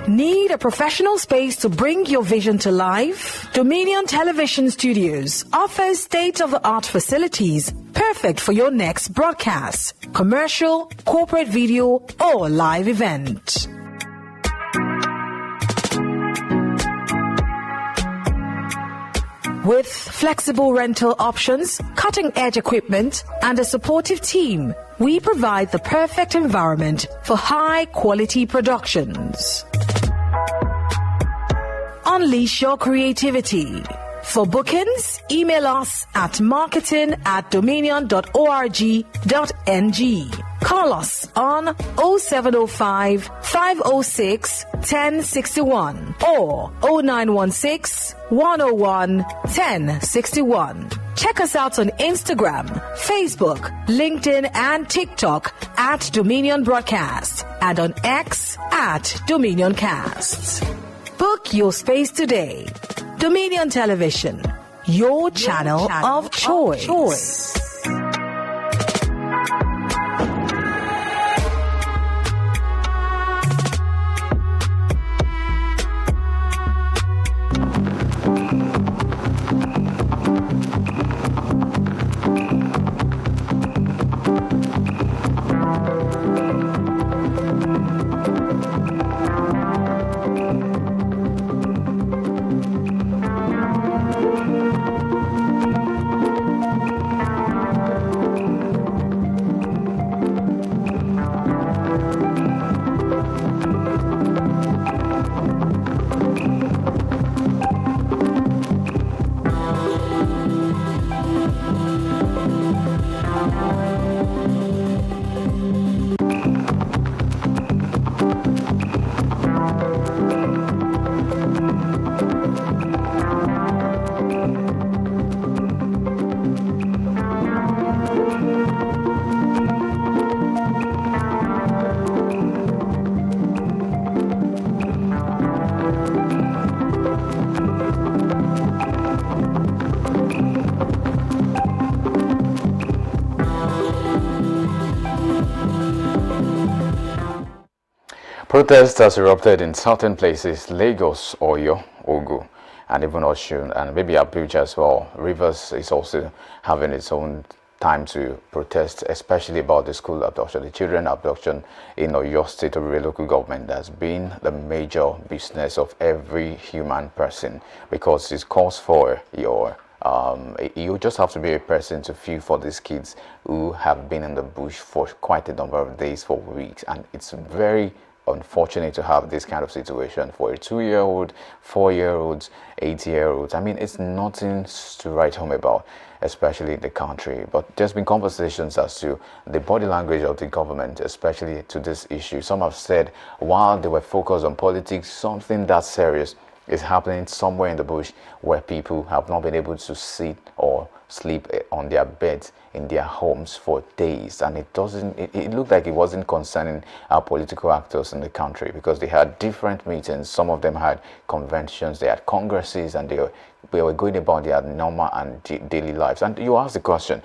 Need a professional space to bring your vision to life? Dominion Television Studios offers state-of-the-art facilities perfect for your next broadcast, commercial, corporate video, or live event. With flexible rental options, cutting-edge equipment, and a supportive team, we provide the perfect environment for high-quality productions. Unleash your creativity. For bookings, email us at marketing@dominion.org.ng. Call us on 0705 506 1061 or 0916 101 1061. Check us out on Instagram, Facebook, LinkedIn, and TikTok at Dominion Broadcast and on X at Dominion Cast. Book your space today. Dominion Television, your channel of choice. Protests has erupted in certain places: Lagos, Oyo, Ogun, and even Osun, and maybe Abuja as well. Rivers is also having its own time to protest, especially about the school abduction, the children abduction in Oyo State or local government. That's been the major business of every human person, because it calls for your you just have to be a person to feel for these kids who have been in the bush for quite a number of days, for weeks, and it's very unfortunate to have this kind of situation for a 2-year-old, 4-year-olds, 8-year-olds. I mean, it's nothing to write home about, especially in the country. But there's been conversations as to the body language of the government, especially to this issue. Some have said while they were focused on politics, something that serious is happening somewhere in the bush where people have not been able to sit or sleep on their beds in their homes for days, and it looked like it wasn't concerning our political actors in the country, because they had different meetings. Some of them had conventions, they had congresses, and they were going about their normal and daily lives. And you ask the question,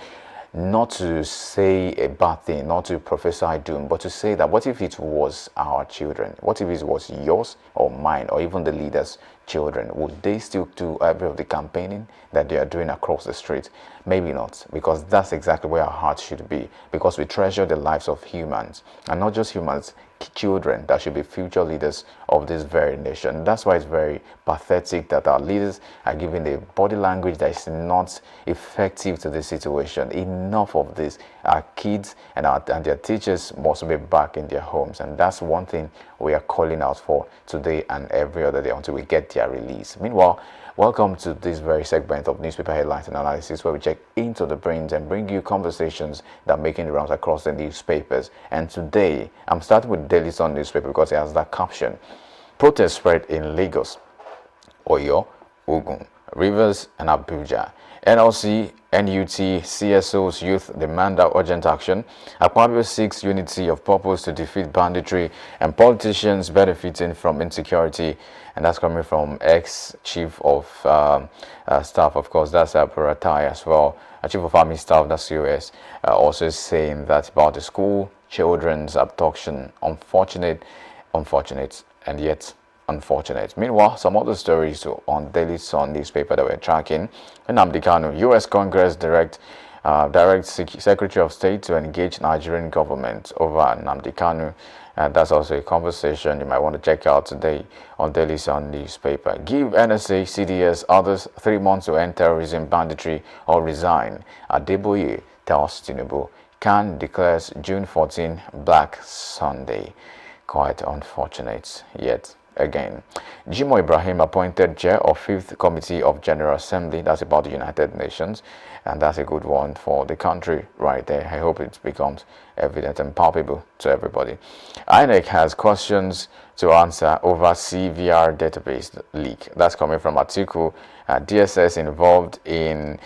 not to say a bad thing, not to prophesy doom, but to say that what if it was our children? What if it was yours or mine, or even the leaders' children? Would they still do every of the campaigning that they are doing across the street? Maybe not, because that's exactly where our hearts should be, because we treasure the lives of humans, and not just humans, children that should be future leaders of this very nation. That's why it's very pathetic that our leaders are giving a body language that is not effective to the situation. Enough of this. Our kids and their teachers must be back in their homes, and that's one thing we are calling out for today and every other day until we get their release. Meanwhile, welcome to this very segment of Newspaper Headlines and Analysis, where we check into the brains and bring you conversations that are making the rounds across the newspapers. And today, I'm starting with Daily Sun newspaper because it has that caption: protest spread in Lagos, Oyo, Ogun, Rivers, and Abuja. NLC, NUT, CSO's youth demand urgent action. Akpabio seeks unity of purpose to defeat banditry, and politicians benefiting from insecurity. And that's coming from ex-chief of staff, of course, that's Puratai as well. Chief of Army Staff, that's US, also saying that about the school children's abduction. Unfortunate, and yet unfortunate. Meanwhile, some other stories on Daily Sun newspaper that we're tracking. Nnamdi Kanu, U.S. Congress direct Secretary of State to engage Nigerian government over Nnamdi Kanu. That's also a conversation you might want to check out today on Daily Sun newspaper. Give NSA, CDS, others 3 months to end terrorism, banditry, or resign. Adeboye tells Tinubu. Khan declares June 14 Black Sunday. Quite unfortunate, yet again. Jimo Ibrahim appointed chair of 5th Committee of General Assembly. That's about the United Nations, and that's a good one for the country right there. I hope it becomes evident and palpable to everybody. INEC has questions to answer over CVR database leak. That's coming from Atiku. DSS involved in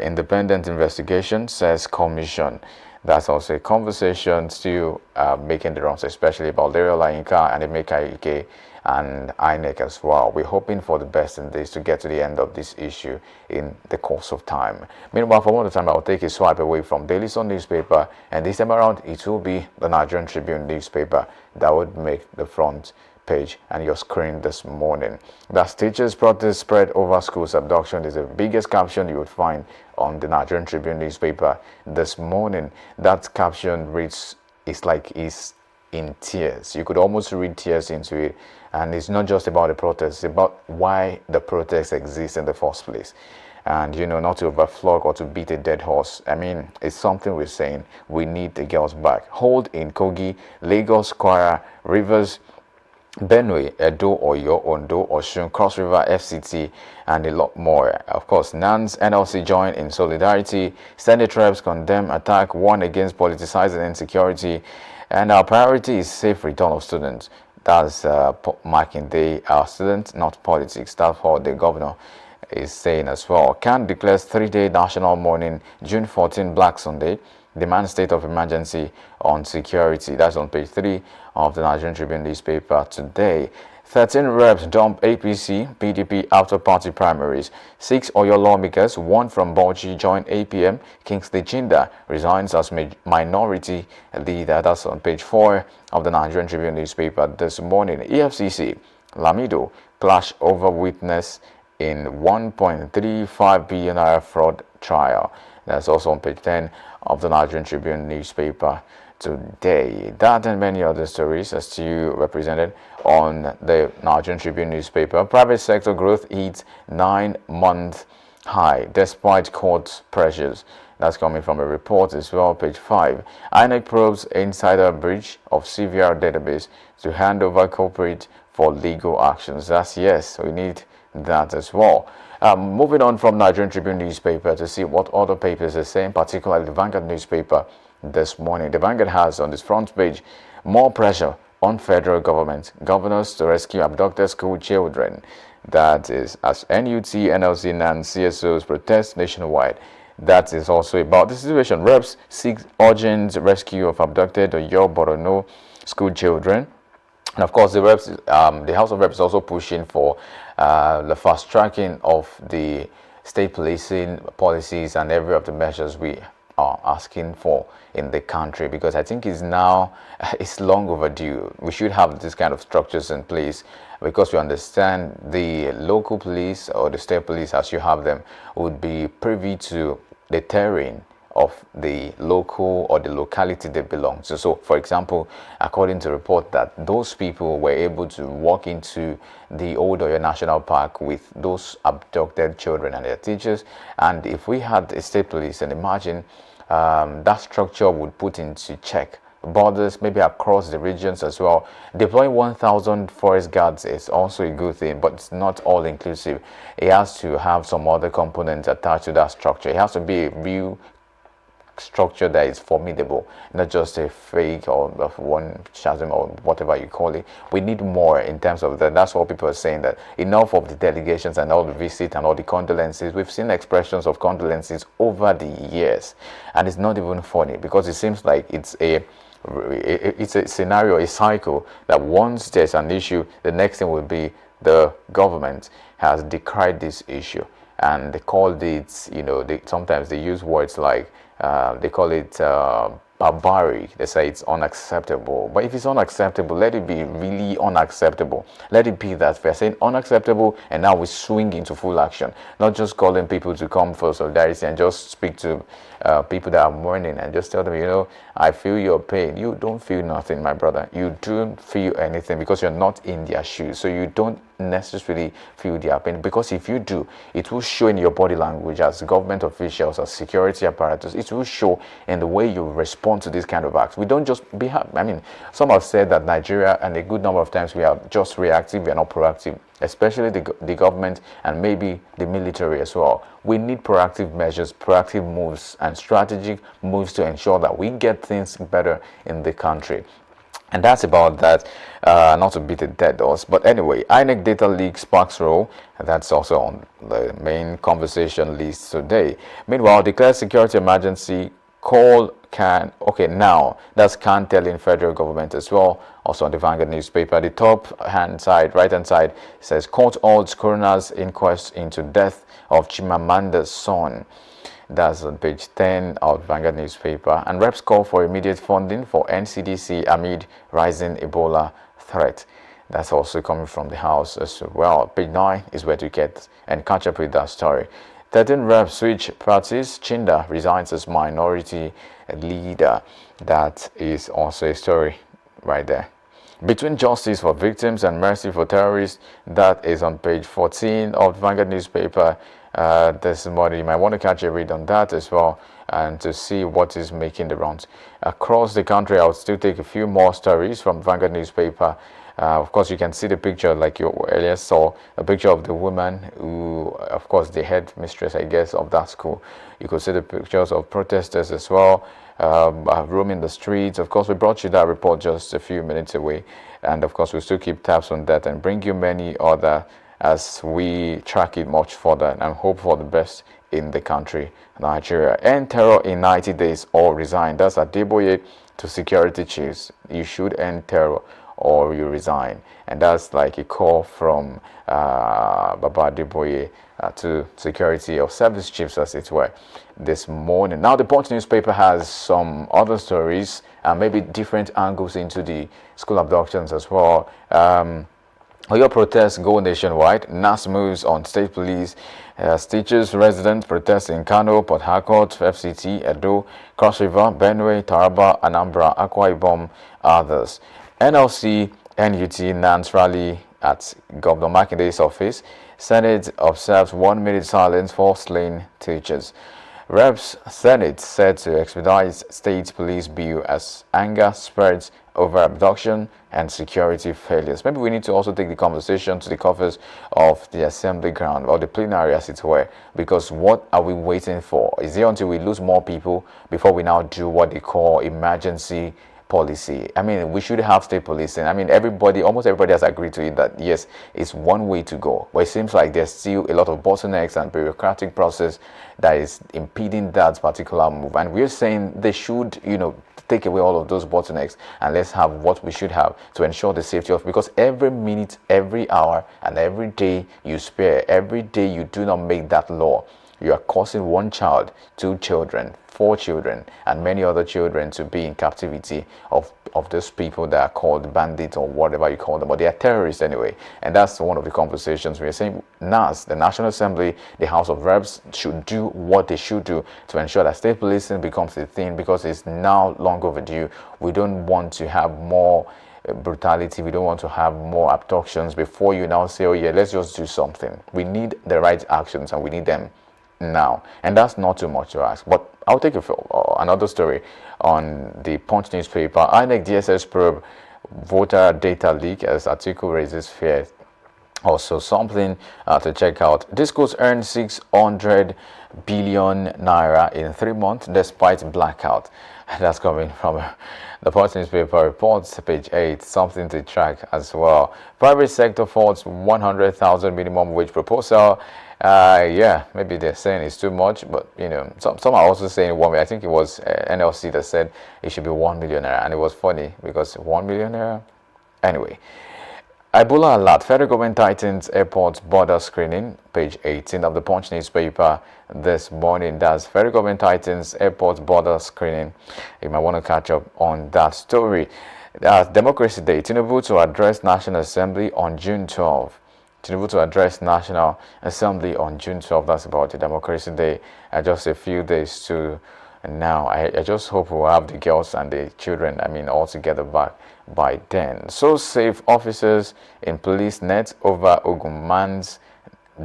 independent investigation, says commission. That's also a conversation still making the rounds, especially about Daryl Lainka and Emeka Ike and INEC as well. We're hoping for the best in this to get to the end of this issue in the course of time. Meanwhile, for one time, I'll take a swipe away from Daily Sun newspaper, and this time around, it will be the Nigerian Tribune newspaper that would make the front page and your screen this morning. That teachers' protest spread over schools abduction is the biggest caption you would find on the Nigerian Tribune newspaper this morning. That caption reads, it's like it's in tears. You could almost read tears into it. And it's not just about the protest, it's about why the protest exists in the first place. And, you know, not to overflog or to beat a dead horse. I mean, it's something we're saying. We need the girls back. Hold in Kogi, Lagos, Kwara, Rivers, Benue, Edo, Oyo, Ondo, Osun, Cross River, FCT, and a lot more. Of course, NANS, NLC join in solidarity. Senate reps condemn attack, warn against politicizing insecurity. And our priority is safe return of students. That's marking day, our students, not politics. That's what the governor is saying as well. CAN declares 3-day national mourning, June 14, Black Sunday. Demand state of emergency on security. That's on page 3 of the Nigerian Tribune newspaper today. 13 reps dump APC, PDP after party primaries. 6 Oyo lawmakers, 1 from Bauchi, join APM. Kingsley Chinda resigns as minority leader. That's on page 4 of the Nigerian Tribune newspaper this morning. EFCC, Lamido, clash over witness in 1.35 billion naira fraud trial. That's also on page 10 of the Nigerian Tribune newspaper today. That and many other stories are still represented on the Nigerian Tribune newspaper. Private sector growth hits 9-month high despite court pressures. That's coming from a report as well, page 5. INEC probes insider breach of CVR database to hand over culprit for legal actions. That's yes, we need that as well. Moving on from Nigerian Tribune newspaper to see what other papers are saying, particularly the Vanguard newspaper this morning. The Vanguard has on its front page more pressure on federal government, governors to rescue abducted school children. That is as NUT, NLC, and CSOs protest nationwide. That is also about the situation. Reps seek urgent rescue of abducted Oyo Borno school children. And of course, the House of Reps is also pushing for the fast tracking of the state policing policies and every of the measures we are asking for in the country, because I think it's long overdue. We should have this kind of structures in place, because we understand the local police or the state police, as you have them, would be privy to the terrain of the local or the locality they belong to. So, for example, according to report that those people were able to walk into the Old Oyo National Park with those abducted children and their teachers, and if we had a state police, and imagine that structure would put into check borders, maybe across the regions as well. Deploying 1,000 forest guards is also a good thing, but it's not all inclusive. It has to have some other components attached to that structure. It has to be a real structure that is formidable, not just a fake or one chasm or whatever you call it. We need more in terms of that. That's what people are saying, that enough of the delegations and all the visits and all the condolences. We've seen expressions of condolences over the years, and it's not even funny, because it seems like it's a scenario, a cycle, that once there's an issue, the next thing will be the government has decried this issue, and they called it, sometimes they use words like they call it barbaric. They say it's unacceptable. But if it's unacceptable, let it be really unacceptable. Let it be that we're saying unacceptable, and now we swing into full action. Not just calling people to come for solidarity and just speak to people that are mourning and just tell them, I feel your pain. You don't feel nothing, my brother. You don't feel anything, because you're not in their shoes. So you don't necessarily feel their pain, because if you do, it will show in your body language as government officials, as security apparatus. It will show in the way you respond to this kind of acts. We don't just some have said that Nigeria, and a good number of times, we are just reactive, we are not proactive, especially the government and maybe the military as well. We need proactive measures, proactive moves, and strategic moves to ensure that we get things better in the country. And that's about that, not to beat a dead horse. But anyway, INEC data leak sparks role, and that's also on the main conversation list today. Meanwhile, declared security emergency, call now that's can telling federal government as well. Also on the Vanguard newspaper, the right hand side says court holds coroner's inquest into death of Chimamanda's son. That's on page 10 of Vanguard newspaper. And reps call for immediate funding for NCDC amid rising Ebola threat. That's also coming from the House as well. Page 9 is where to get and catch up with that story. 13 reps switch parties. Chinda resigns as minority leader. That is also a story right there. Between justice for victims and mercy for terrorists, that is on page 14 of Vanguard newspaper this morning. You might want to catch a read on that as well, and to see what is making the rounds across the country. I'll still take a few more stories from Vanguard newspaper. Of course, you can see the picture, like you earlier saw, a picture of the woman who, of course, the head mistress, I guess, of that school. You could see the pictures of protesters as well, roaming the streets. Of course, we brought you that report just a few minutes away, and of course, we'll still keep tabs on that and bring you many other as we track it much further and hope for the best in the country, Nigeria. End terror in 90 days or resign. That's Daybreak to security chiefs. You should end terror or you resign. And that's like a call from Baba Daybreak to security or service chiefs, as it were, this morning. Now, the Punch newspaper has some other stories and maybe different angles into the school abductions as well. Your protests go nationwide. NAS moves on state police. Teachers, residents protest in Kano, Port Harcourt, FCT, Edo, Cross River, Benue, Taraba, Anambra, Akwa Ibom, others. NLC, NUT, NANS rally at Governor Makinde's office. Senate observes 1 minute silence for slain teachers. Reps Senate said to expedite state police bill as anger spreads over abduction and security failures. Maybe we need to also take the conversation to the covers of the assembly ground or the plenary, as it were, because what are we waiting for? Is it until we lose more people before we now do what they call emergency policy. I mean, we should have state policing. I mean, almost everybody has agreed to it that yes, it's one way to go. But it seems like there's still a lot of bottlenecks and bureaucratic process that is impeding that particular move. And we're saying they should, take away all of those bottlenecks and let's have what we should have to ensure the safety of, because every minute, every hour, and every day you spare, every day you do not make that law, you are causing one child, 2 children, 4 children, and many other children to be in captivity of those people that are called bandits or whatever you call them, but they are terrorists anyway. And that's one of the conversations we're saying. NAS, the National Assembly, the House of Reps, should do what they should do to ensure that state policing becomes a thing, because it's now long overdue. We don't want to have more brutality. We don't want to have more abductions before you now say, oh yeah, let's just do something. We need the right actions, and we need them now, and that's not too much to ask. But I'll take another story on the Punch newspaper. INEC DSS probe voter data leak as article raises fears. Also something to check out. Discos earned 600 billion naira in 3 months despite blackout. That's coming from the Punch newspaper reports, page 8. Something to track as well. Private sector faults 100,000 minimum wage proposal. Yeah, maybe they're saying it's too much, but some are also saying 1 million. I think it was NLC that said it should be 1 million naira, and it was funny because 1 million naira. Anyway, Ebola alert. Federal government tightens airports border screening. Page 18 of the Punch newspaper this morning. That's Federal government tightens airports border screening. You might want to catch up on that story. Democracy Day. Tinubu to address National Assembly on June 12. Tinubu to address National Assembly on June 12. That's about the Democracy Day. Just a few days to now. I just hope we'll have the girls and the children, all together back by then. So safe officers in police net over Ogun man's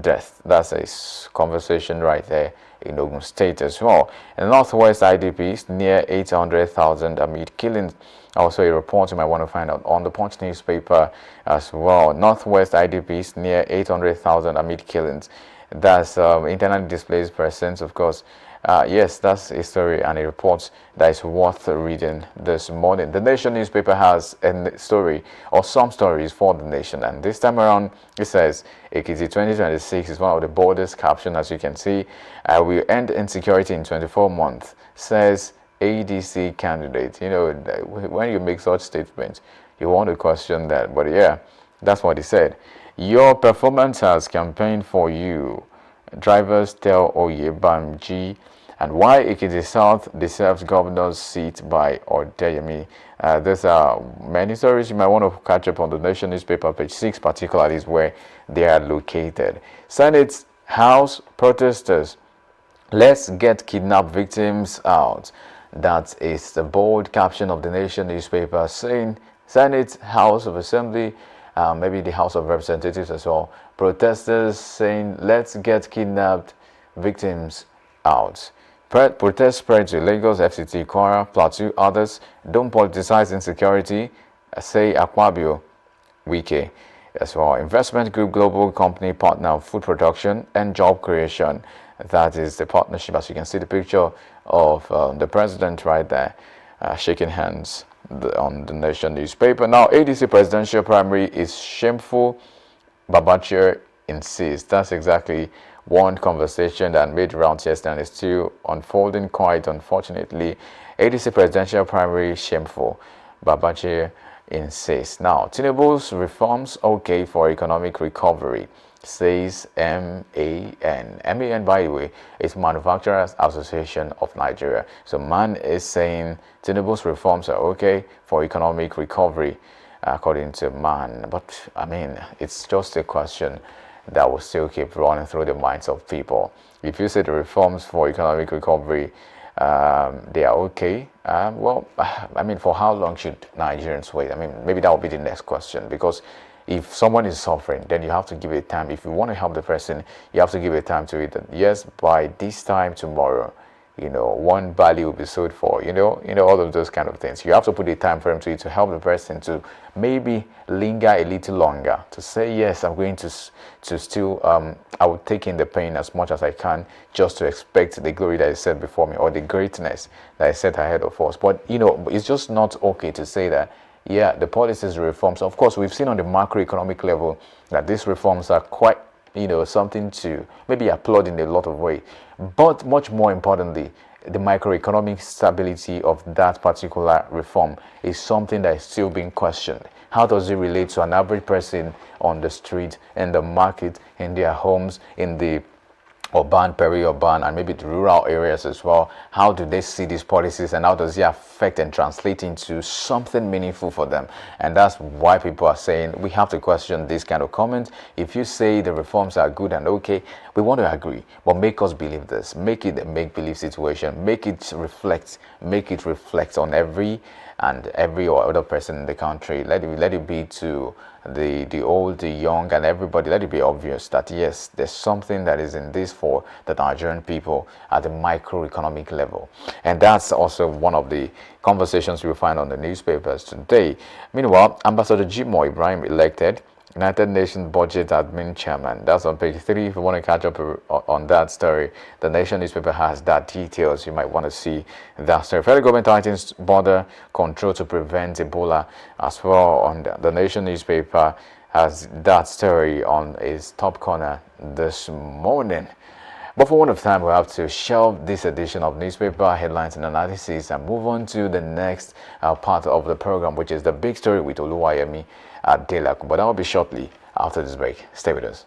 death. That's a conversation right there in Ogun State as well. In Northwest IDPs, near 800,000 amid killings. Also a report you might want to find out on the Punch newspaper as well. Northwest IDPs, near 800,000 amid killings. That's internally displaced persons, of course. Yes, that's a story and a report that is worth reading this morning. The Nation newspaper has a story or some stories for the nation, and this time around it says Ekiti 2026 is one of the boldest captions, as you can see. We end insecurity in 24 months, says ADC candidate. When you make such statements, you want to question that, but yeah, that's what he said. Your performance has campaigned for you. Drivers tell Oyebamji. And why Ekiti South deserves governor's seat by Odeyemi. There's many stories you might want to catch up on the Nation newspaper, page 6 particularly is where they are located. Senate House protesters. Let's get kidnapped victims out. That is the bold caption of the Nation newspaper, saying Senate House of Assembly, maybe the House of Representatives as well. Protesters saying, let's get kidnapped victims out. Protest spread to Lagos, FCT, Kwara, Plateau, others. Don't politicize insecurity, say Akpabio, Wike as well. Investment Group Global Company Partner of Food Production and Job Creation. That is the partnership, as you can see the picture of the president right there, shaking hands on the Nation newspaper. Now, ADC presidential primary is shameful, Babachir insists. That's exactly one conversation that made rounds yesterday and is still unfolding quite unfortunately. ADC presidential primary shameful, Babachir insists. Now, Tinubu's reforms okay for economic recovery, says MAN. MAN, by the way, is Manufacturers Association of Nigeria. So MAN is saying Tinubu's reforms are okay for economic recovery, according to MAN. But it's just a question that will still keep running through the minds of people. If you say the reforms for economic recovery, they are okay, for how long should Nigerians wait? Maybe that will be the next question, because if someone is suffering, then you have to give it time. If you want to help the person, you have to give it time to it. Yes, by this time tomorrow, one barley will be sold for, all of those kind of things. You have to put a time frame to it to help the person to maybe linger a little longer, to say, yes, I'm going to still, I will take in the pain as much as I can, just to expect the glory that is set before me, or the greatness that is set ahead of us. But, it's just not okay to say that, yeah, the policies reforms. Of course, we've seen on the macroeconomic level that these reforms are quite, something to maybe applaud in a lot of ways. But much more importantly, the microeconomic stability of that particular reform is something that is still being questioned. How does it relate to an average person on the street, in the market, in their homes, in the urban, peri-urban, and maybe the rural areas as well? How do they see these policies, and how does it affect and translate into something meaningful for them? And that's why people are saying we have to question this kind of comment. If you say the reforms are good and okay, we want to agree, but make us believe this. Make it a make-believe situation. Make it reflect on every or other person in the country. Let it be to the old, the young, and everybody. Let it be obvious that yes, there's something that is in this for the Nigerian people at the microeconomic level. And that's also one of the conversations you'll find on the newspapers today. Meanwhile, Ambassador Jimoh Ibrahim elected United Nations Budget Admin Chairman. That's on page 3. If you want to catch up on that story, the Nation newspaper has that details. You might want to see that story. Federal government tightens border control to prevent Ebola as well. On the Nation newspaper has that story on its top corner this morning. But for one of time, we'll have to shelve this edition of newspaper headlines and analysis and move on to the next part of the program, which is the big story with Oluwayemi at Daybreak. But that will be shortly after this break. Stay with us.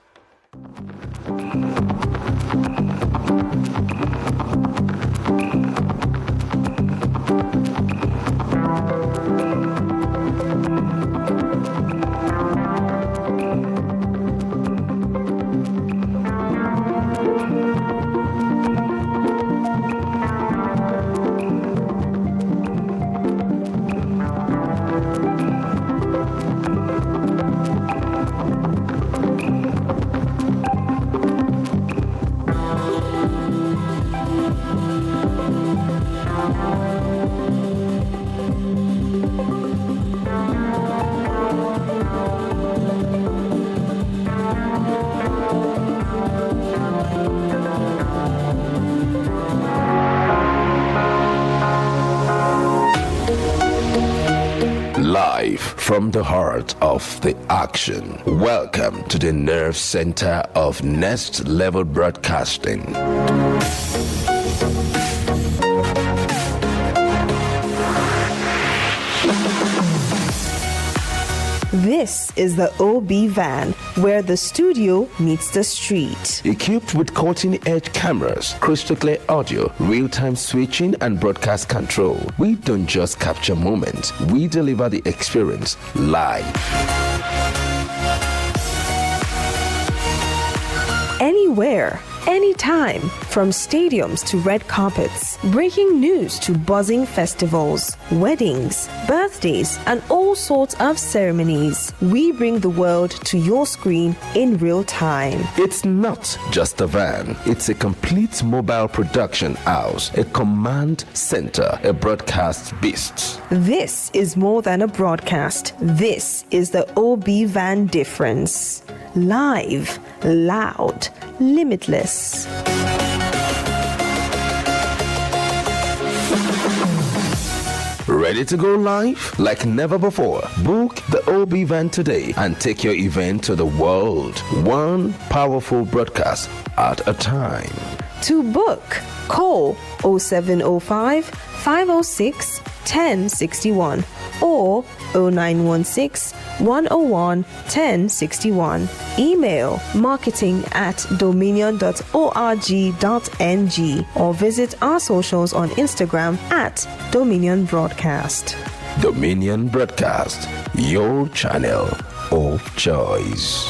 Live from the heart of the action. Welcome to the nerve center of Next Level Broadcasting. This is the OB van, where the studio meets the street. Equipped with cutting-edge cameras, crystal clear audio, real-time switching, and broadcast control, we don't just capture moments, we deliver the experience live. Anywhere, anytime, from stadiums to red carpets, breaking news to buzzing festivals, weddings, birthdays, and all sorts of ceremonies. We bring the world to your screen in real time. It's not just a van, it's a complete mobile production house, a command center, a broadcast beast. This is more than a broadcast. This is the OB van difference. Live, loud, limitless. Ready to go live like never before? Book the OB van today and take your event to the world. One powerful broadcast at a time. To book, call 0705 506 1061 or 0916 101 1061. Email marketing@dominion.org.ng or visit our socials on Instagram @Dominion Broadcast. Dominion Broadcast, your channel of choice.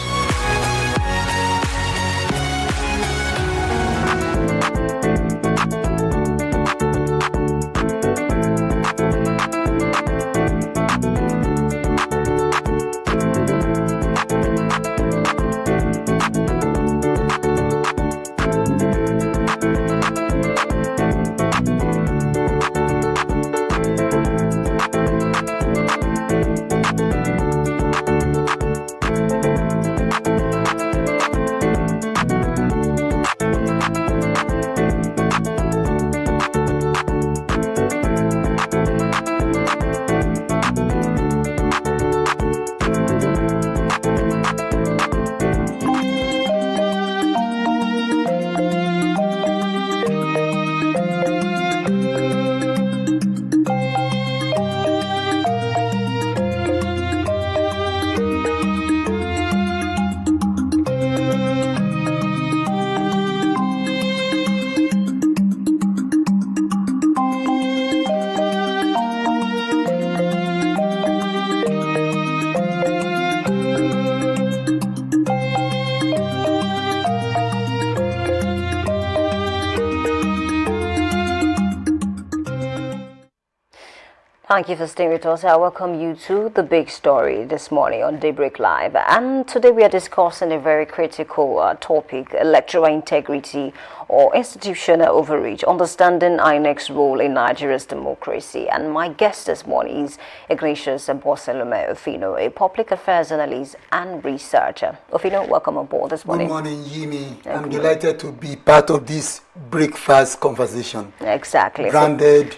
Thank you for staying with us. I welcome you to the big story this morning on Daybreak Live. And today we are discussing a very critical topic, electoral integrity or institutional overreach, understanding INEC's role in Nigeria's democracy. And my guest this morning is Ignatius Boselome Ofino, a public affairs analyst and researcher. Ofino, welcome aboard this morning. Good morning, Yimi. I'm delighted to be part of this breakfast conversation. Exactly. Branded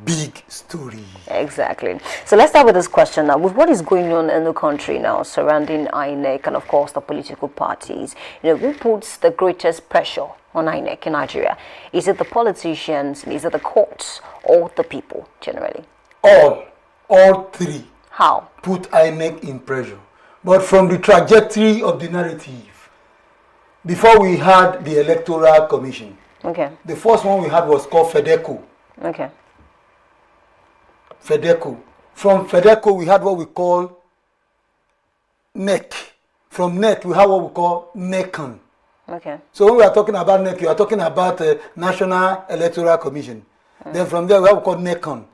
big story. Exactly. So let's start with this question now. With what is going on in the country now surrounding INEC and of course the political parties, who puts the greatest pressure on INEC in Nigeria? Is it the politicians, is it the courts, or the people generally? All three. How? Put INEC in pressure. But from the trajectory of the narrative, before we had the Electoral Commission, okay, the first one we had was called FEDECO. Okay. FEDECO. From FEDECO, we had what we call NEC. From NEC, we have what we call NECON. Okay. So when we are talking about NEC, we are talking about National Electoral Commission. Then from there, we have what we call NECON,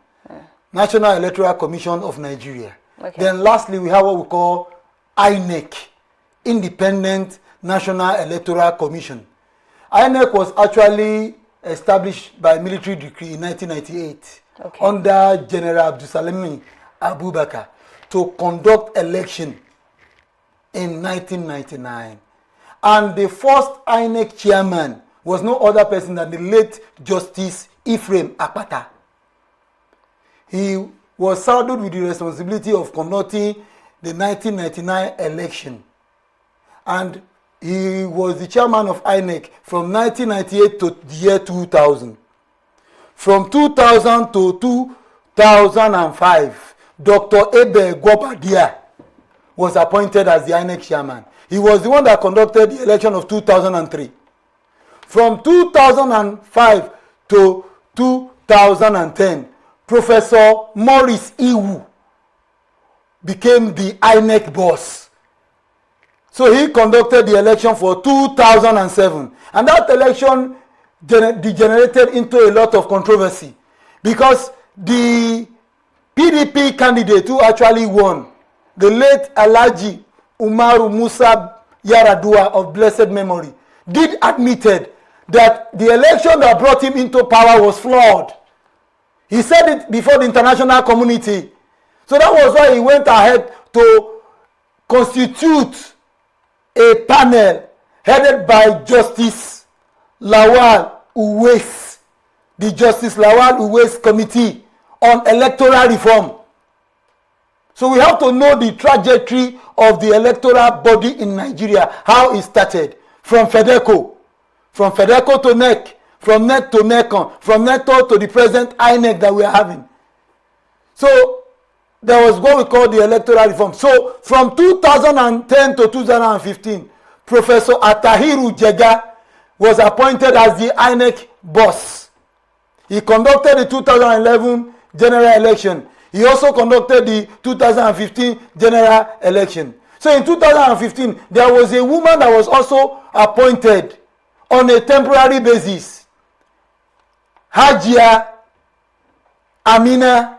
National Electoral Commission of Nigeria. Okay. Then lastly, we have what we call INEC, Independent National Electoral Commission. INEC was actually established by military decree in 1998. Okay. Under General Abdusalami Abubakar to conduct election in 1999. And the first INEC chairman was no other person than the late Justice Ephraim Akpata. He was saddled with the responsibility of conducting the 1999 election. And he was the chairman of INEC from 1998 to the year 2000. From 2000 to 2005, Dr. Ebe Gwobadia was appointed as the INEC chairman. He was the one that conducted the election of 2003. From 2005 to 2010, Professor Maurice Iwu became the INEC boss. So he conducted the election for 2007. And that election degenerated into a lot of controversy because the PDP candidate who actually won, the late Alhaji Umaru Musa Yaradua of blessed memory, did admitted that the election that brought him into power was flawed. He said it before the international community. So that was why he went ahead to constitute a panel headed by Justice Lawal Uwais, the Justice Lawal Uwais Committee on Electoral Reform. So we have to know the trajectory of the electoral body in Nigeria, how it started from FEDECO to NEC, from NEC to NECON, from NECON to the present INEC that we are having. So there was what we call the electoral reform. So from 2010 to 2015, Professor Atahiru Jega was appointed as the INEC boss. He conducted the 2011 general election. He also conducted the 2015 general election. So in 2015, there was a woman that was also appointed on a temporary basis. Hajia Amina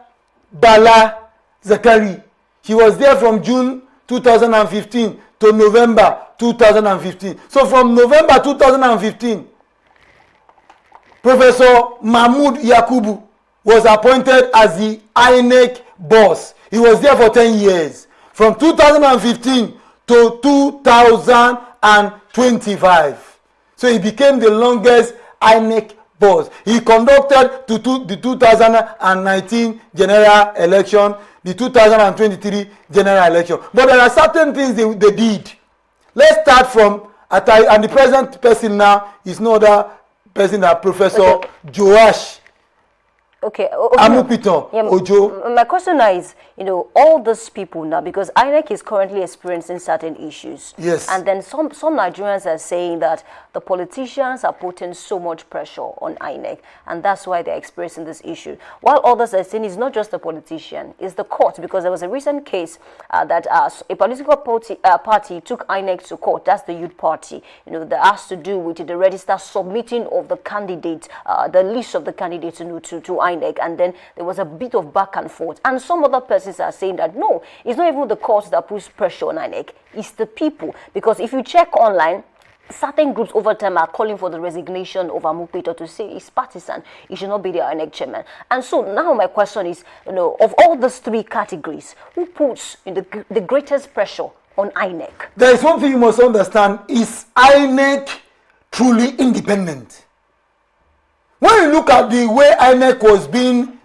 Bala Zakari. She was there from June 2015 to November 2015. So from November 2015, Professor Mahmoud Yakubu was appointed as the INEC boss. He was there for 10 years, from 2015 to 2025. So he became the longest INEC boss. He conducted the 2019 general election, the 2023 general election. But there are certain things they did. Let's start from Atai, and the present person now is no other person than Professor Joash Okay. Amupito Ojo. My question now is, all these people now, because INEC is currently experiencing certain issues. Yes. And then some Nigerians are saying that the politicians are putting so much pressure on INEC, and that's why they're experiencing this issue. While others are saying it's not just the politician, it's the court, because there was a recent case that a political party took INEC to court. That's the Youth Party. That has to do with the register submitting of the candidate, the list of the candidates to INEC, and then there was a bit of back and forth. And some other persons are saying that no, it's not even the courts that puts pressure on INEC, it's the people. Because if you check online, certain groups over time are calling for the resignation of Amukpeto to say he's partisan, he should not be the INEC chairman. And so now my question is, of all these three categories, who puts the greatest pressure on INEC? There is one thing you must understand, is INEC truly independent? When you look at the way INEC was being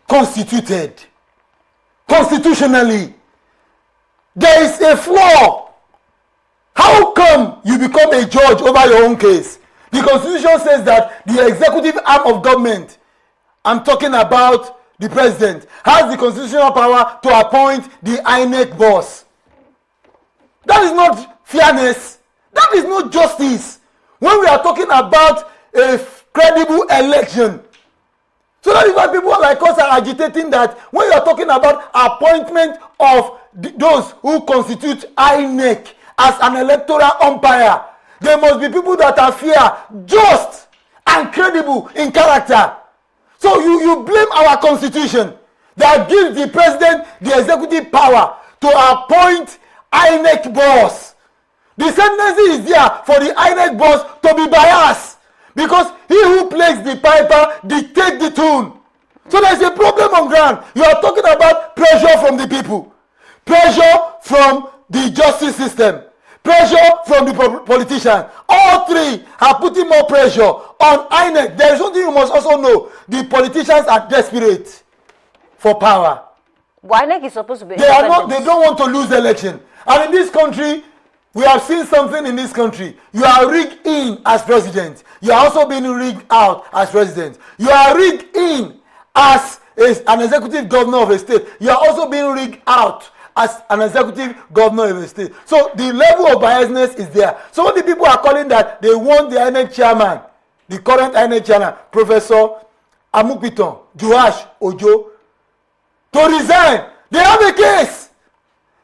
constituted, constitutionally, there is a flaw. How come you become a judge over your own case? The Constitution says that the executive arm of government, I'm talking about the president, has the constitutional power to appoint the INEC boss. That is not fairness. That is not justice. When we are talking about a credible election. So that is why people like us are agitating that when you are talking about appointment of those who constitute INEC as an electoral umpire, there must be people that are fair, just, and credible in character. So you blame our constitution that gives the president the executive power to appoint INEC boss. The tendency is there for the INEC boss to be biased, because he who plays the piper dictates the tune. So there's a problem on ground. You are talking about pressure from the people, pressure from the justice system, pressure from the politicians. All three are putting more pressure on INEC. There is something you must also know. The politicians are desperate for power. Why INEC is supposed to be They don't want to lose the election. And in this country, we have seen something in this country. You are rigged in as president. You are also being rigged out as president. You are rigged in as an executive governor of a state. You are also being rigged out as an executive governor of a state. So the level of biasness is there. So the people are calling that they want the INEC chairman, the current INEC chairman, Professor Amukpeto Joash Ojo, to resign. They have a case.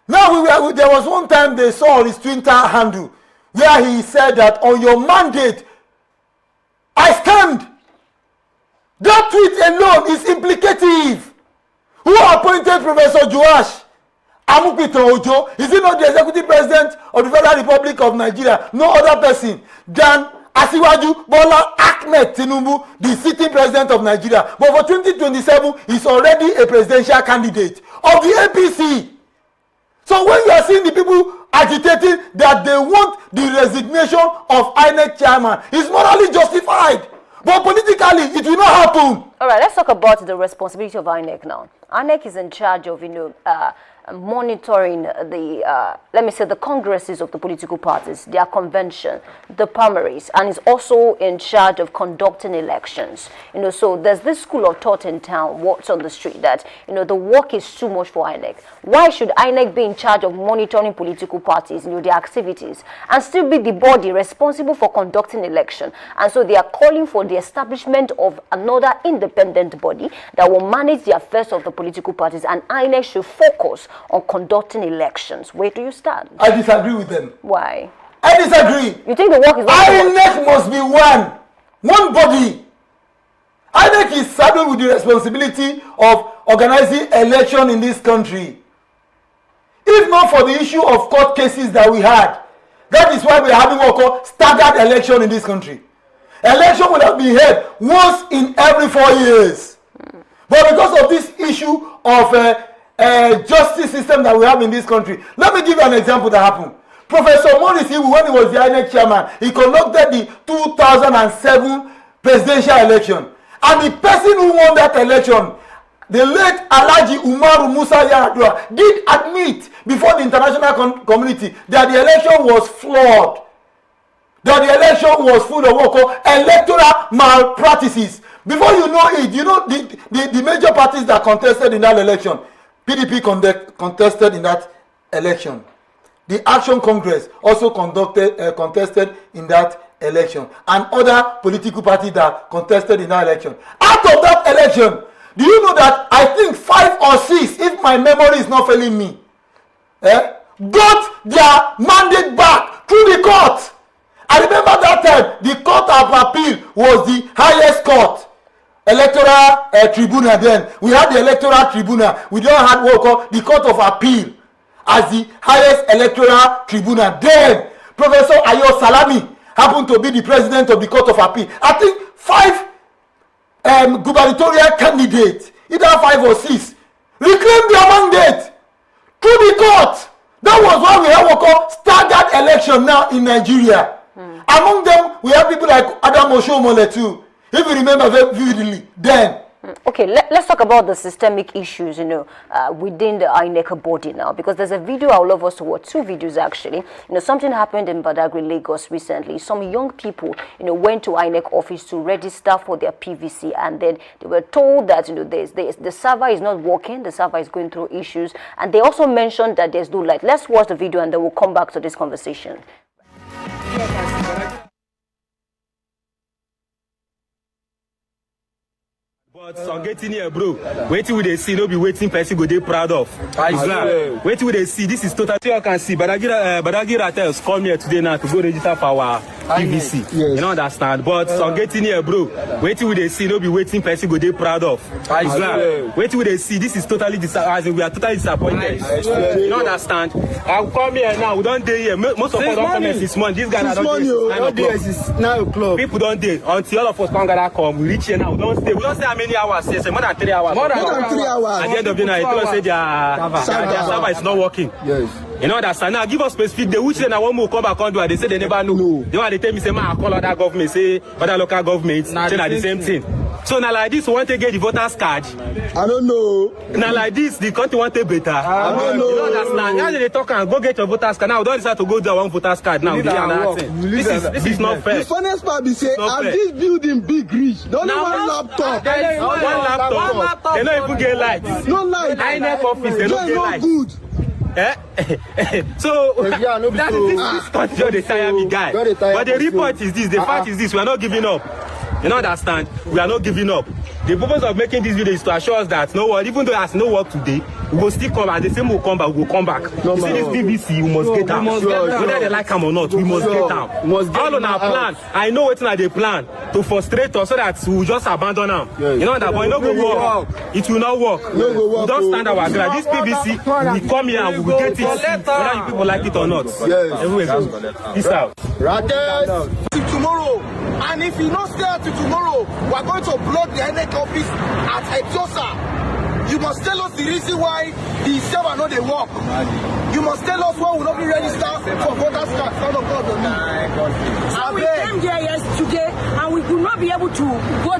Now there was one time they saw his Twitter handle where he said that on your mandate, I stand. That tweet alone is implicative. Who appointed Professor Joash Amukpeto Ojo? Is he not the executive president of the Federal Republic of Nigeria? No other person than Asiwaju Bola Ahmed Tinubu, the sitting president of Nigeria. But for 2027, he's already a presidential candidate of the APC. So when you are seeing the people agitating that they want the resignation of INEC chairman, it's morally justified. But politically, it will not happen. All right, let's talk about the responsibility of INEC now. INEC is in charge of, monitoring the congresses of the political parties, their convention, the primaries, and is also in charge of conducting elections. So there's this school of thought in town, what's on the street, that, the work is too much for INEC. Why should INEC be in charge of monitoring political parties, their activities, and still be the body responsible for conducting election? And so they are calling for the establishment of another independent body that will manage the affairs of the political parties, and INEC should focus on conducting elections. Where do you stand? I disagree with them. Why? I disagree. You think the work is not INEC must be one body. INEC is saddled with the responsibility of organizing election in this country. If not for the issue of court cases that we had, that is why we are having what we call staggered election in this country. Election will have been held once in every 4 years. But because of this issue of justice system that we have in this country, let me give you an example that happened. Professor Morris, when he was the INEC chairman, he conducted the 2007 presidential election. And the person who won that election, the late Alhaji Umaru Musa Yar'Adua, did admit before the international community that the election was flawed, that the election was full of what we call electoral malpractices. Before you know it, the major parties that contested in that election, PDP contested in that election. The Action Congress also contested in that election, and other political parties that contested in that election. Out of that election, do you know that I think 5 or 6, if my memory is not failing me, got their mandate back through the court? I remember that time the court of appeal was the highest court. electoral tribunal then. We had the electoral tribunal. We don't have what we call the Court of Appeal as the highest electoral tribunal. Then Professor Ayo Salami happened to be the president of the Court of Appeal. I think 5 gubernatorial candidates, either 5 or 6, reclaimed their mandate through the court. That was why we have what we call staggered election now in Nigeria. Among them, we have people like Adam Oshomole too, if you remember very vividly then. Okay, let's talk about the systemic issues, within the INEC body now, because there's a video I would love us to watch, 2 videos actually. Something happened in Badagry, Lagos recently. Some young people, went to INEC office to register for their PVC, and then they were told that, the server is not working, the server is going through issues, and they also mentioned that there's no light. Let's watch the video and then we'll come back to this conversation. But some getting here, bro. Waiting with they see, no be waiting person go they proud of. Waiting with they see, this is totally you can see. Badagry Ratels come here today now to go register for our PVC. Yes. You don't understand. But some getting here, bro. Waiting with they see, no be waiting person go they proud of. Waiting with they see, this is totally disappointed. We are totally disappointed. You don't understand. I'll come here now. We don't day here. Most of us don't come here this month. This guy don't day 9 o'clock. People don't day until all of us come. We reach here now. We don't stay. We don't stay how many hours? Yes, more than 3 hours. More than 3 hours. At the end of the night, people say their server is not working. Yes. You know that, now give us specific day which then I want to come back on do. They say they never know. No. They want to tell me say I call other government, say other local governments, say that the same thing. So now like this, we want to get the voters card. I don't know. Now like this, the country want to better. I don't know. You know that's now. Now they talk and go get your voters card. Now we don't decide to go do one voters card now. This is not fair. The funniest part is say, I'm this building big rich. Don't need one laptop. One laptop. They don't even get lights. No light. INEC office, they don't get lights. Good. So this country they tire me guy. But the report is this, the fact is this, we are not giving up. You know understand? We are not giving up. The purpose of making this video is to assure us that no one, even though there's no work today, we will still come back. The same will come back, we will come back. You see this PVC, we must get down. Whether they like them or not, we must get down. All on our plan, I know what's not the plan to frustrate us so that we will just abandon them. You know that, but it no go work. It will not work. We don't stand our ground. This PVC, we come here and we will get it. Whether you people like it or not. Everywhere goes. Peace out. Tomorrow. And if you don't stay until tomorrow, we are going to block the INEC office at Etiosa. You must tell us the reason why the server not they work. You must tell us why we will not be registered for voters card. So we came here yesterday and we could not be able to go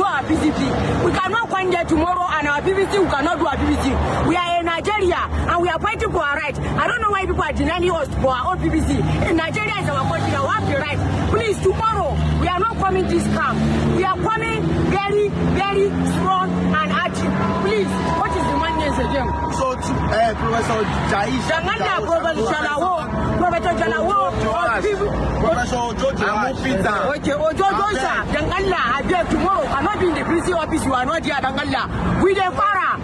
our PVC. We cannot come there tomorrow and our PVC, we cannot do our PVC. We are in Nigeria and we are fighting for our right. I don't know why people are denying us for our own PVC. In Nigeria is our country, we have the right. Please, tomorrow, we are not coming this camp. We are coming very, very strong and active. Please, what is the mandate again? So, Professor Jaish. Professor Jalawo, okay, Ojojo, Dangalla, I beg tomorrow. I'm not in the PC office, you are not here, Dangalla. We the para,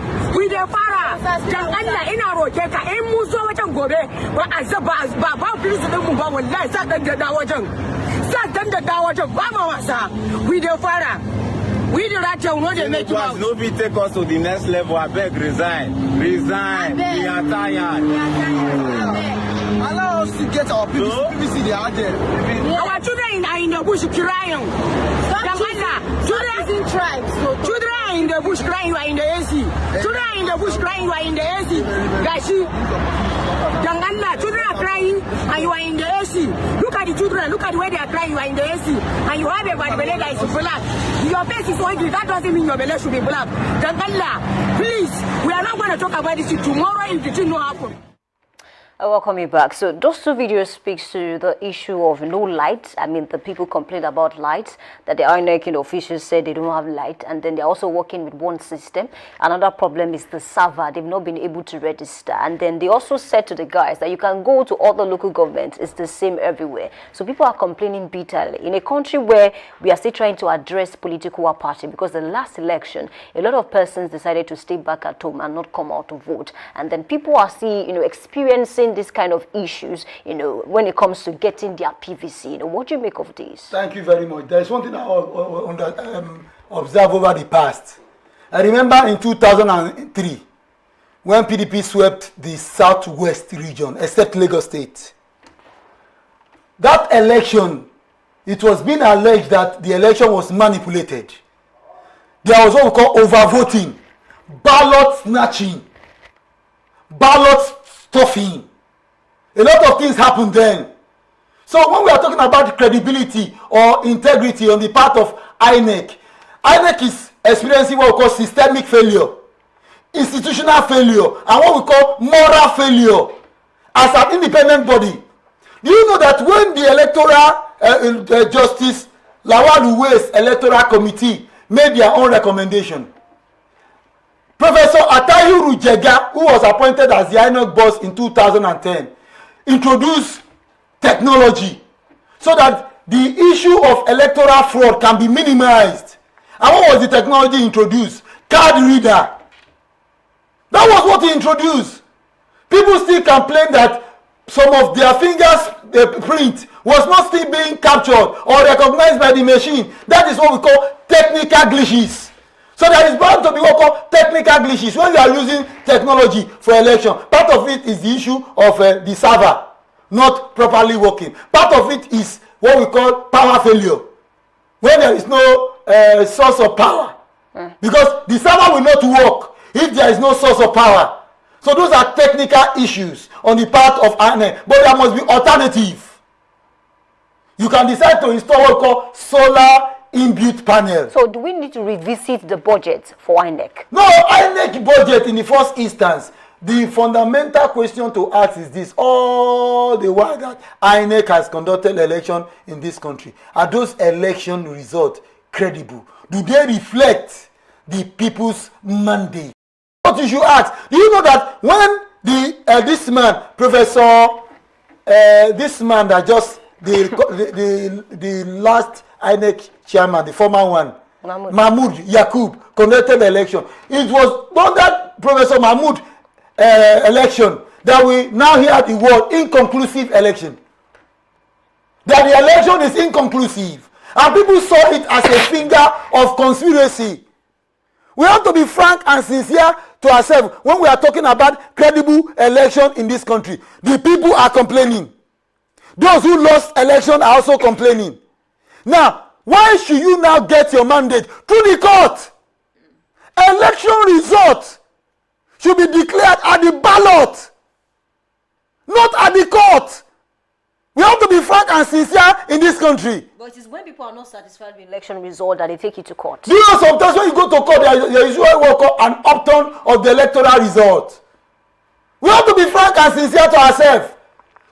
Dangalla, in our Rojeka, and Muso, which I'm going, but as a Baba, please, the Mumba will let that the we the father. We the right to know they make you out. Nobody take us to the next level. I beg, resign. We are tired. Allow us to get our PVC, they are there. Our children are in the bush crying. Children are in the bush crying, you are in the AC. Children are in the bush crying, you are in the AC. Children are crying and you are in the AC. Look at the children, look at the way they are crying, you are in the AC. And you have a bad belly that is black. Your face is white, that doesn't mean your belly should be black. Please, we are not going to talk about this tomorrow if it did not happen. Welcome you back. So those 2 videos speaks to the issue of no light. I mean, the people complain about lights, that the INEC officials said they don't have light, and then they're also working with one system. Another problem is the server. They've not been able to register. And then they also said to the guys that you can go to other local governments. It's the same everywhere. So people are complaining bitterly. In a country where we are still trying to address political apathy, because the last election, a lot of persons decided to stay back at home and not come out to vote. And then people are still, experiencing this kind of issues, when it comes to getting their PVC. What do you make of this? Thank you very much. There is one thing I observe over the past. I remember in 2003, when PDP swept the southwest region, except Lagos State. That election, it was being alleged that the election was manipulated. There was what we call overvoting, ballot snatching, ballot stuffing. A lot of things happened then. So when we are talking about credibility or integrity on the part of INEC, INEC is experiencing what we call systemic failure, institutional failure, and what we call moral failure as an independent body. Do you know that when the electoral justice Lawal Uwe's electoral committee made their own recommendation, Professor Atahiru Jega, who was appointed as the INEC boss in 2010, introduced technology so that the issue of electoral fraud can be minimized. And what was the technology introduced? Card reader. That was what he introduced. People still complain that some of their fingerprint was not still being captured or recognized by the machine. That is what we call technical glitches. So there is bound to be what we call technical glitches when you are using technology for election. Part of it is the issue of the server not properly working. Part of it is what we call power failure, when there is no source of power. Because the server will not work if there is no source of power. So those are technical issues on the part of INEC. But there must be alternative. You can decide to install what we call solar inbuilt panel. So do we need to revisit the budget for INEC? No, INEC budget in the first instance. The fundamental question to ask is this: all the while that INEC has conducted election in this country, are those election results credible? Do they reflect the people's mandate? What you should ask: do you know that when this man, Professor, this man that just the last INEC chairman, the former one, Mahmoud Yakub, conducted the election, it was under Professor Mahmoud election that we now hear the word inconclusive election. That the election is inconclusive, and people saw it as a finger of conspiracy. We have to be frank and sincere to ourselves when we are talking about credible election in this country. The people are complaining. Those who lost election are also complaining. Now, why should you now get your mandate through the court? Election results should be declared at the ballot, not at the court. We have to be frank and sincere in this country. But it is when people are not satisfied with the election result that they take it to court. Do you know sometimes when you go to court, there is usually what we call an upturn of the electoral result. We have to be frank and sincere to ourselves.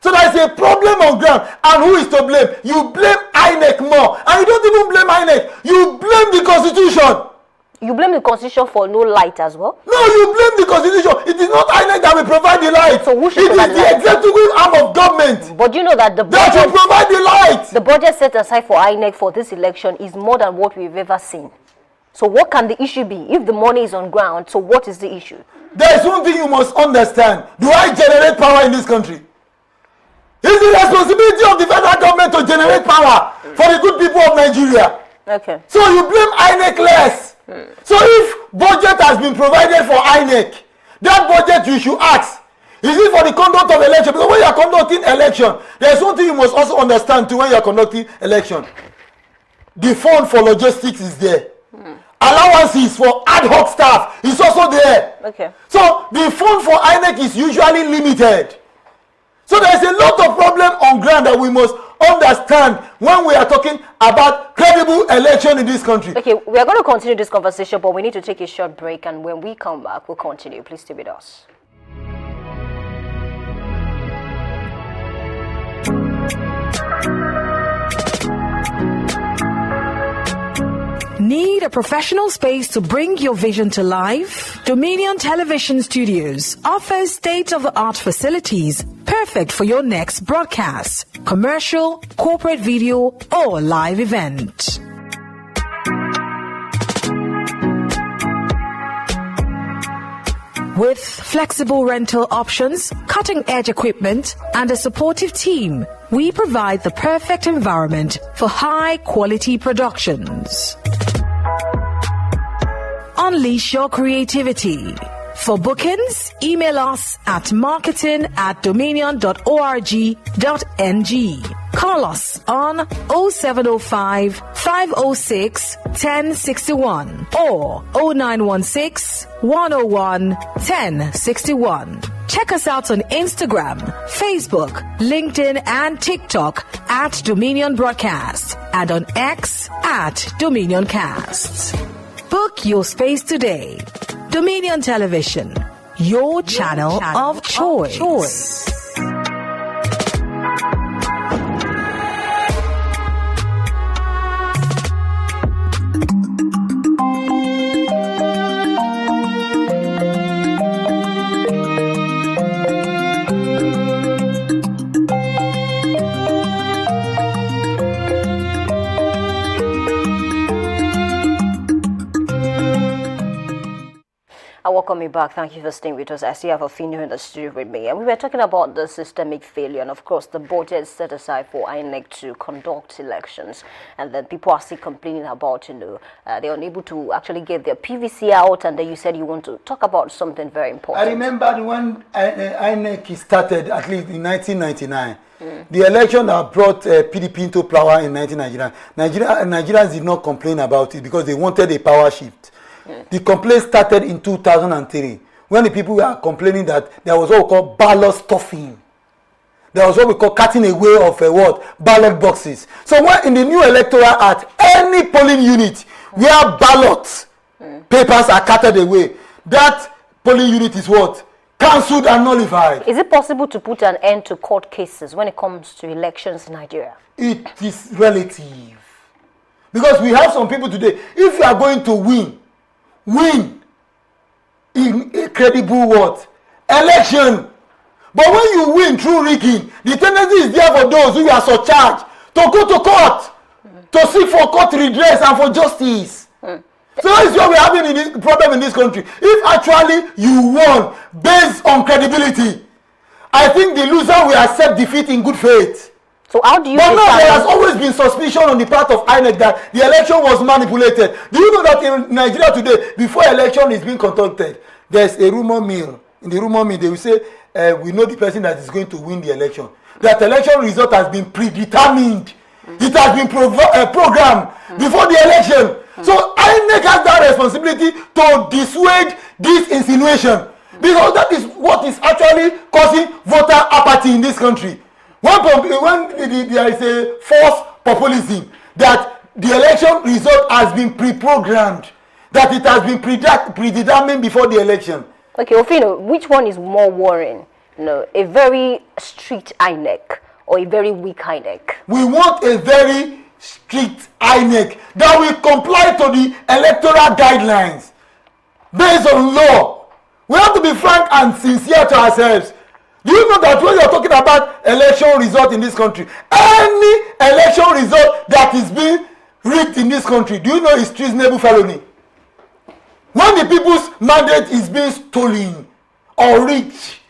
So there is a problem on ground, and who is to blame? You blame INEC more, and you don't even blame INEC. You blame the Constitution. You blame the Constitution for no light as well? No, you blame the Constitution. It is not INEC that will provide the light. So who should provide the light? It is the executive arm of government. But you know that the budget that should provide the light. The budget set aside for INEC for this election is more than what we've ever seen. So what can the issue be? If the money is on ground, so what is the issue? There is one thing you must understand. Do I generate power in this country? It's the responsibility of the federal government to generate power for the good people of Nigeria. Okay. So you blame INEC less. So if budget has been provided for INEC, that budget you should ask, is it for the conduct of election? Because when you are conducting election, there is one thing you must also understand too when you are conducting election. The fund for logistics is there. Allowances for ad hoc staff is also there. Okay. So the fund for INEC is usually limited. So there is a lot of problem on ground that we must understand when we are talking about credible election in this country. Okay, we are going to continue this conversation, but we need to take a short break, and when we come back, we'll continue. Please stay with us. Need a professional space to bring your vision to life? Dominion Television Studios offers state-of-the-art facilities perfect for your next broadcast, commercial, corporate video, or live event. With flexible rental options, cutting-edge equipment, and a supportive team, we provide the perfect environment for high-quality productions. unleash your creativity. For bookings, email us at marketing@dominion.org.ng. Call us on 0705 506 1061 or 0916 101 1061. Check us out on Instagram, Facebook, LinkedIn, and TikTok at Dominion Broadcast and on X at Dominioncast. Book your space today. Dominion Television, your channel of choice. I welcome you back. Thank you for staying with us. I see I have a Finio in the studio with me. And we were talking about the systemic failure. And of course, the budget set aside for INEC to conduct elections. And then people are still complaining about, they're unable to actually get their PVC out. And then you said you want to talk about something very important. I remember when INEC started, at least in 1999. The election that brought PDP into power in 1999, Nigerians did not complain about it because they wanted a power shift. The complaint started in 2003 when the people were complaining that there was what we call ballot stuffing. There was what we call cutting away of ballot boxes. So when in the new electoral act, any polling unit where ballot papers are cutted away, that polling unit is what? Cancelled and nullified. Is it possible to put an end to court cases when it comes to elections in Nigeria? It is relative. Because we have some people today, if you are going to win in a credible election. But when you win through rigging, the tendency is there for those who are surcharged to go to court, to seek for court redress and for justice. So that is what we're having in this problem in this country. If actually you won based on credibility, I think the loser will accept defeat in good faith. So how do you But no, there has always been suspicion on the part of INEC that the election was manipulated. Do you know that in Nigeria today, before election is being conducted, there's a rumor mill. In the rumor mill, they will say, we know the person that is going to win the election. That election result has been predetermined. It has been programmed before the election. So INEC has that responsibility to dissuade this insinuation. Because that is what is actually causing voter apathy in this country. When there is a false populism that the election result has been pre-programmed, that it has been predetermined before the election. Okay, Ofino, which one is more worrying? A very strict INEC or a very weak INEC? We want a very strict INEC that will comply to the electoral guidelines based on law. We have to be frank and sincere to ourselves. Do you know that when you're talking about election result in this country, any election result that is being rigged in this country, do you know is treasonable felony? When the people's mandate is being stolen or rigged,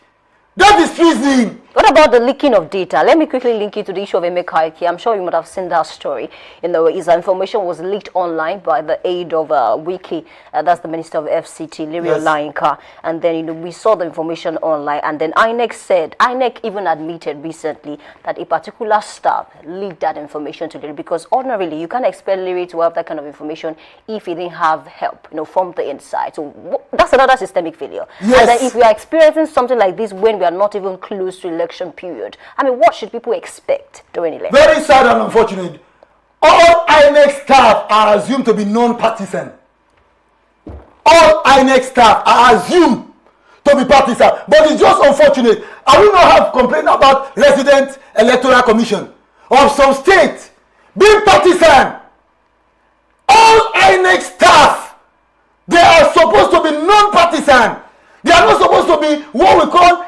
that is treason. What about the leaking of data? Let me quickly link it to the issue of Emeka Ike. I'm sure you might have seen that story. His information was leaked online by the aid of Wiki. That's the Minister of FCT, Lirio Lainka. And then we saw the information online. And then INEC even admitted recently that a particular staff leaked that information to Lirio, because ordinarily you can't expect Lirio to have that kind of information if he didn't have help, from the inside. So that's another systemic failure. Yes. And then if we are experiencing something like this when we are not even close to election period, what should people expect during election? Very sad and unfortunate. All INEC staff are assumed to be non-partisan. All INEC staff are assumed to be partisan. But it's just unfortunate. I will not have complained about resident electoral commission of some states being partisan. All INEC staff, they are supposed to be non-partisan. They are not supposed to be what we call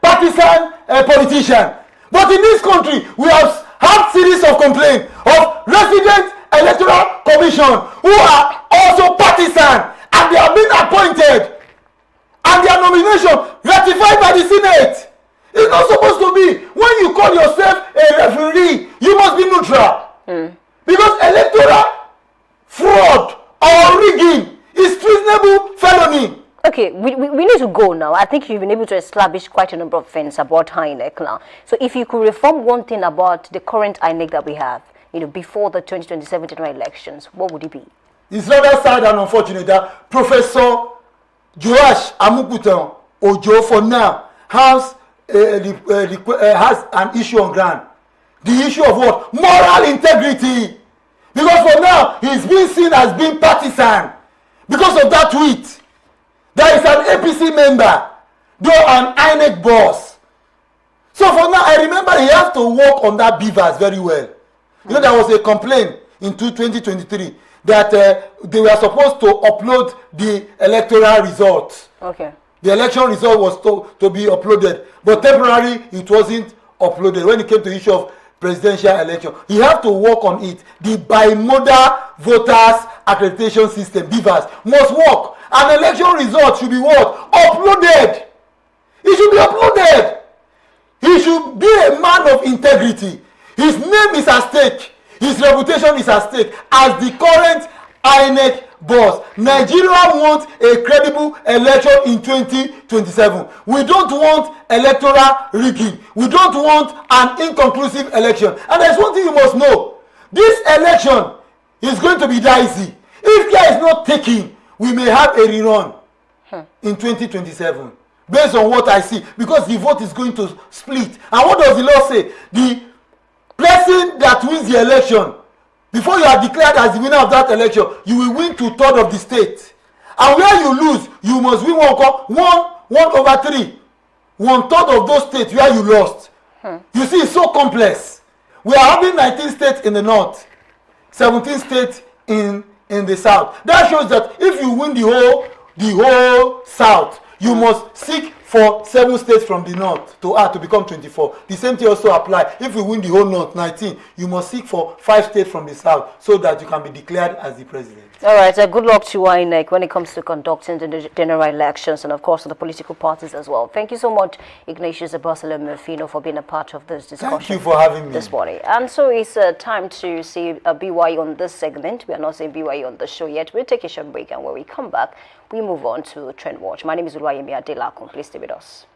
partisan politician. But in this country, we have had series of complaints of resident electoral commission who are also partisan, and they have been appointed and their nomination ratified by the Senate. It's not supposed to be. When you call yourself a referee, you must be neutral. Because electoral fraud or rigging It's treasonable felony. Okay, we need to go now. I think you've been able to establish quite a number of things about INEC now. So if you could reform one thing about the current INEC that we have, before the 2027 general elections, what would it be? It's rather sad and unfortunate that Professor Joash Amukutan Ojo for now has an issue on ground. The issue of what? Moral integrity. Because for now, he's being seen as being partisan. Because of that tweet. There is an APC member, though an INEC boss. So for now, I remember he has to work on that beavers very well. There was a complaint in 2023 that they were supposed to upload the electoral results. Okay. The election result was to be uploaded, but temporarily it wasn't uploaded when it came to the issue of presidential election. You have to work on it. The bimodal voters accreditation system, beavers, must work. An election result should be what? Uploaded. It should be uploaded. He should be a man of integrity. His name is at stake. His reputation is at stake as the current INEC boss. Nigeria wants a credible election in 2027. We don't want electoral rigging. We don't want an inconclusive election. And there's one thing you must know. This election is going to be dicey. If care is not taken, we may have a rerun in 2027. Based on what I see. Because the vote is going to split. And what does the law say? The person that wins the election, before you are declared as the winner of that election, you will win 2/3 of the state. And where you lose, you must win 1/3. 1/3 of those states where you lost. You see, it's so complex. We are having 19 states in the north, 17 states in the south. That shows that if you win the whole south, you must seek for 7 states from the north to become 24. The same thing also applies. If you win the whole north, 19, you must seek for 5 states from the south so that you can be declared as the president. All right, good luck to INEC when it comes to conducting the general elections and, of course, the political parties as well. Thank you so much, Ignatius Abasalem-Murfino, for being a part of this discussion. Thank you for having me this morning. And so it's time to see BYE on this segment. We are not saying BYE on the show yet. We'll take a short break, and when we come back, we move on to Trend Watch. My name is Uluwayemi Adelakun. Please stay with us.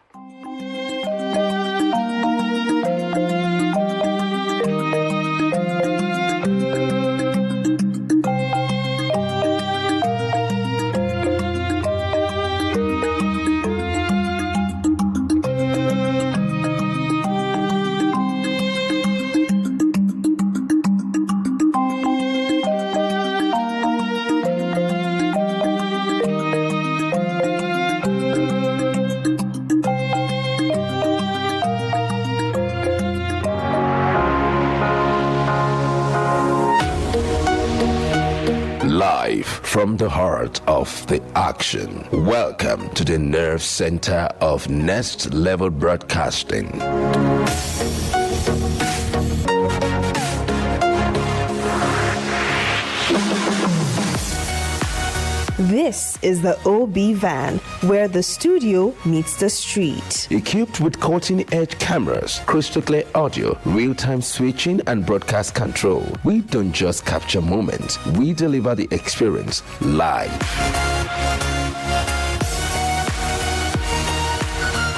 Live from the heart of the action. Welcome to the nerve center of Next Level Broadcasting. This is the OB van, where the studio meets the street. Equipped with cutting-edge cameras, crystal clear audio, real-time switching, and broadcast control, we don't just capture moments, we deliver the experience live.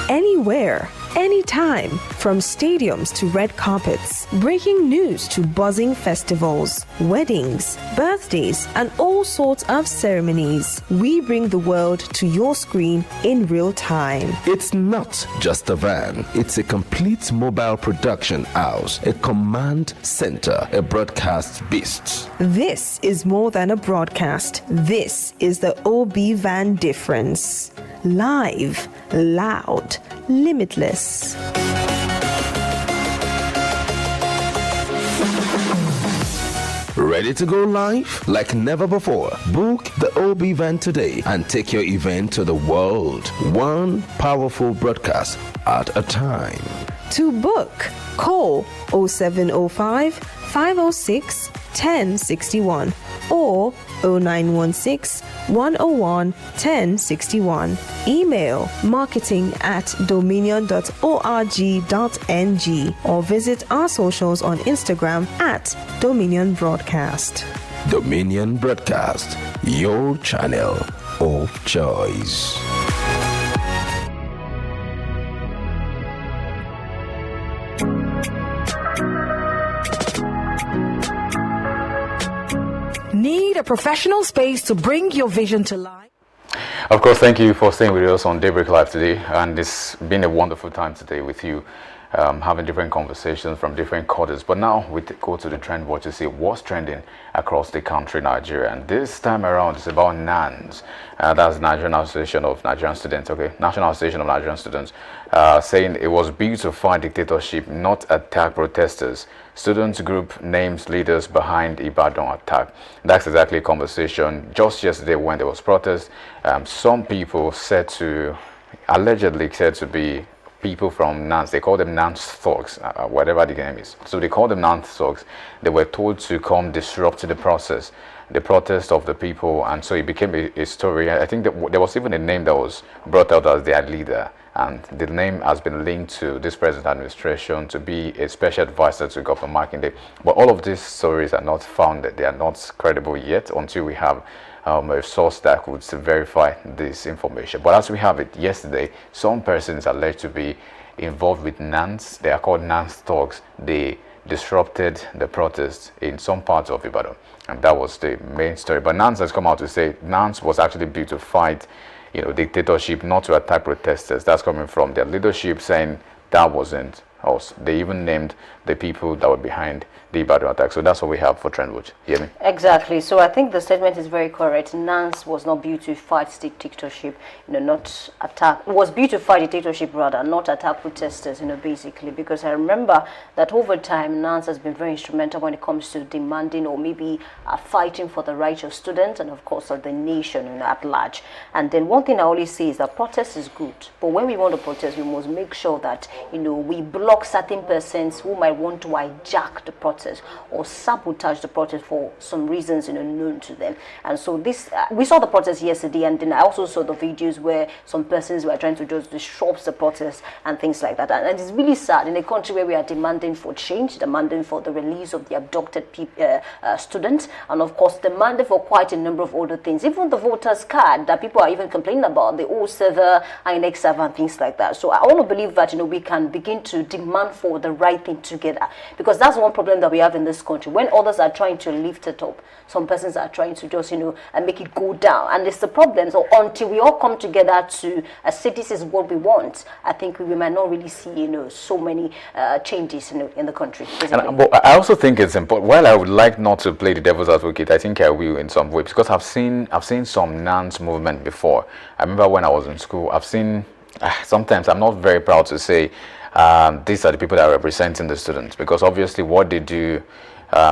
Anywhere, anytime, from stadiums to red carpets, breaking news to buzzing festivals, weddings, birthdays, and all sorts of ceremonies. We bring the world to your screen in real time. It's not just a van, it's a complete mobile production house, a command center, a broadcast beast. This is more than a broadcast. This is the OB van difference. Live, loud, limitless. Ready to go live? Like never before. Book the OB van today and take your event to the world. One powerful broadcast at a time. To book, call 0705 506 1061 or 0916 101 1061. Email marketing@dominion.org.ng or visit our socials on Instagram @Dominion Broadcast. Dominion Broadcast, your channel of choice. Need a professional space to bring your vision to life? Of course, thank you for staying with us on Daybreak Live today, and it's been a wonderful time today with you, having different conversations from different quarters. But now we go to the trend watch to see what's trending across the country, Nigeria. And this time around, it's about NANS. That's Nigerian Association of Nigerian Students. Okay, National Association of Nigerian Students, saying it was built to fight dictatorship, not attack protesters. Students group names leaders behind Ibadan attack. That's exactly a conversation just yesterday when there was protest. Some people allegedly said to be people from NANS. They call them NANS thugs, whatever the name is. So they call them NANS thugs. They were told to come disrupt the process, the protest of the people, and so it became a story. I think that there was even a name that was brought out as their leader, and the name has been linked to this present administration to be a special advisor to Governor Makinde. But all of these stories are not founded. They are not credible yet until we have a source that could verify this information. But as we have it yesterday, some persons are alleged to be involved with NANS. They are called NANS thugs. They disrupted the protests in some parts of Ibadan, and that was the main story. But NANS has come out to say NANS was actually built to fight, dictatorship, not to attack protesters. That's coming from their leadership saying that wasn't us. They even named the people that were behind the Ibadan attack. So that's what we have for Trend Watch. Hear me? Exactly. So I think the statement is very correct. NANS was not built to fight dictatorship, not attack. It was built to fight dictatorship rather, not attack protesters, basically. Because I remember that over time, NANS has been very instrumental when it comes to demanding or maybe fighting for the rights of students and of course of the nation at large. And then one thing I always say is that protest is good, but when we want to protest, we must make sure that we block certain persons who might want to hijack the protest or sabotage the protest for some reasons known to them. And so this we saw the protest yesterday, and then I also saw the videos where some persons were trying to just disrupt the protest and things like that. And it's really sad in a country where we are demanding for change, demanding for the release of the abducted students, and of course demanding for quite a number of other things, even the voters card that people are even complaining about, the old server, INEC server, and things like that. So I want to believe that we can begin to demand for the right thing together, because that's one problem that we have in this country. When others are trying to lift it up, some persons are trying to just and make it go down, and it's the problem. So until we all come together to say this is what we want, I think we might not really see so many changes in the country. But I also think it's important. While I would like not to play the devil's advocate, I think I will in some way, because I've seen some NANS movement before. I remember when I was in school, I've seen sometimes I'm not very proud to say these are the people that are representing the students, because obviously what they do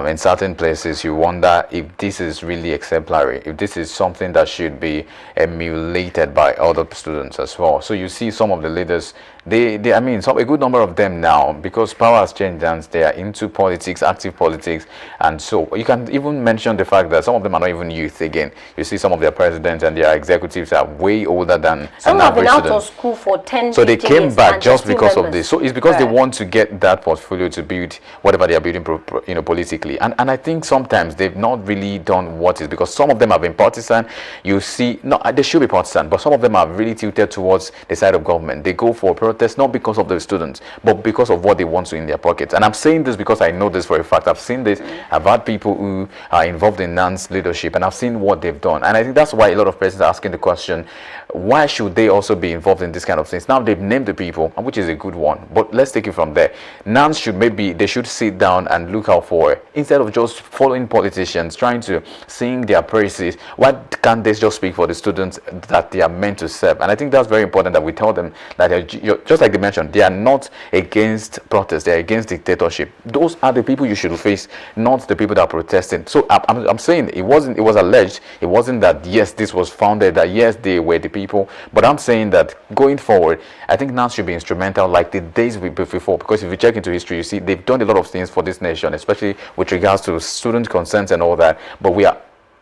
in certain places, you wonder if this is really exemplary, if this is something that should be emulated by other students as well. So you see some of the leaders, a good number of them now, because power has changed hands, they are into politics, active politics. And so you can even mention the fact that some of them are not even youth again. You see some of their presidents and their executives are way older than some have been out of school for 10 so they came back just because members of this. So it's because they want to get that portfolio to build whatever they are building politically. And I think sometimes they've not really done what is, because some of them have been partisan. You see, no, they should be partisan, but some of them are really tilted towards the side of government. They go for protest not because of the students, but because of what they want to in their pockets. And I'm saying this because I know this for a fact. I've seen this. I've had people who are involved in NANS leadership, and I've seen what they've done. And I think that's why a lot of persons are asking the question, why should they also be involved in this kind of things? Now they've named the people, which is a good one, but let's take it from there. NANS should sit down and look out for it, instead of just following politicians trying to sing their praises. Why can't they just speak for the students that they are meant to serve? And I think that's very important that we tell them that just like they mentioned, they are not against protest, they are against dictatorship. Those are the people you should face, not the people that are protesting. So I'm saying it was alleged, it wasn't that yes this was founded, that yes they were the people, but I'm saying that going forward, I think NANS should be instrumental like the days before, because if you check into history, you see they've done a lot of things for this nation, especially with regards to student consent and all that. But we are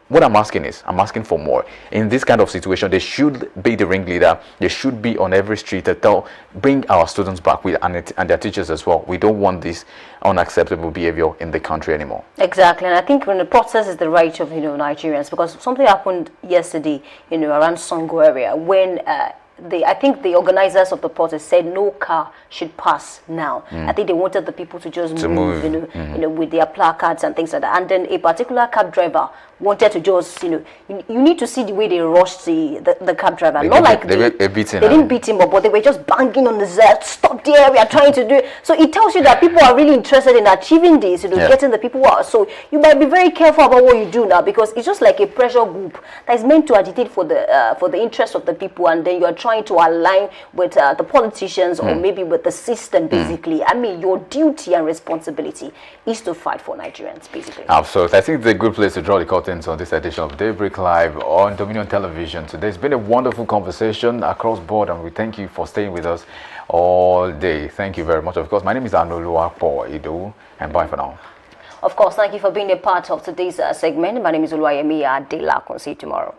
what I'm asking is, I'm asking for more. In this kind of situation, they should be the ringleader. They should be on every street to bring our students back and their teachers as well. We don't want this unacceptable behavior in the country anymore. Exactly, and I think when the process is the right of Nigerians, because something happened yesterday, around Songo area when. I think the organizers of the protest said no car should pass now. I think they wanted the people to just move. With their placards and things like that. And then a particular cab driver wanted to just, you need to see the way they rushed the cab driver. They didn't beat him up, but they were just banging on the Z. Stop there, we are trying to do it. So it tells you that people are really interested in achieving this, getting the people out. So you might be very careful about what you do now, because it's just like a pressure group that is meant to agitate for the interest of the people, and then you are trying to align with the politicians or maybe with the system, basically. I mean, your duty and responsibility is to fight for Nigerians, basically. Absolutely. I think it's a good place to draw the curtains on this edition of Daybreak Live on Dominion Television today. It's been a wonderful conversation across board, and we thank you for staying with us all day. Thank you very much. Of course, my name is Anoluwapo Ido, and bye for now. Of course, thank you for being a part of today's segment. My name is Oluwayemi Adela. I'll see you tomorrow.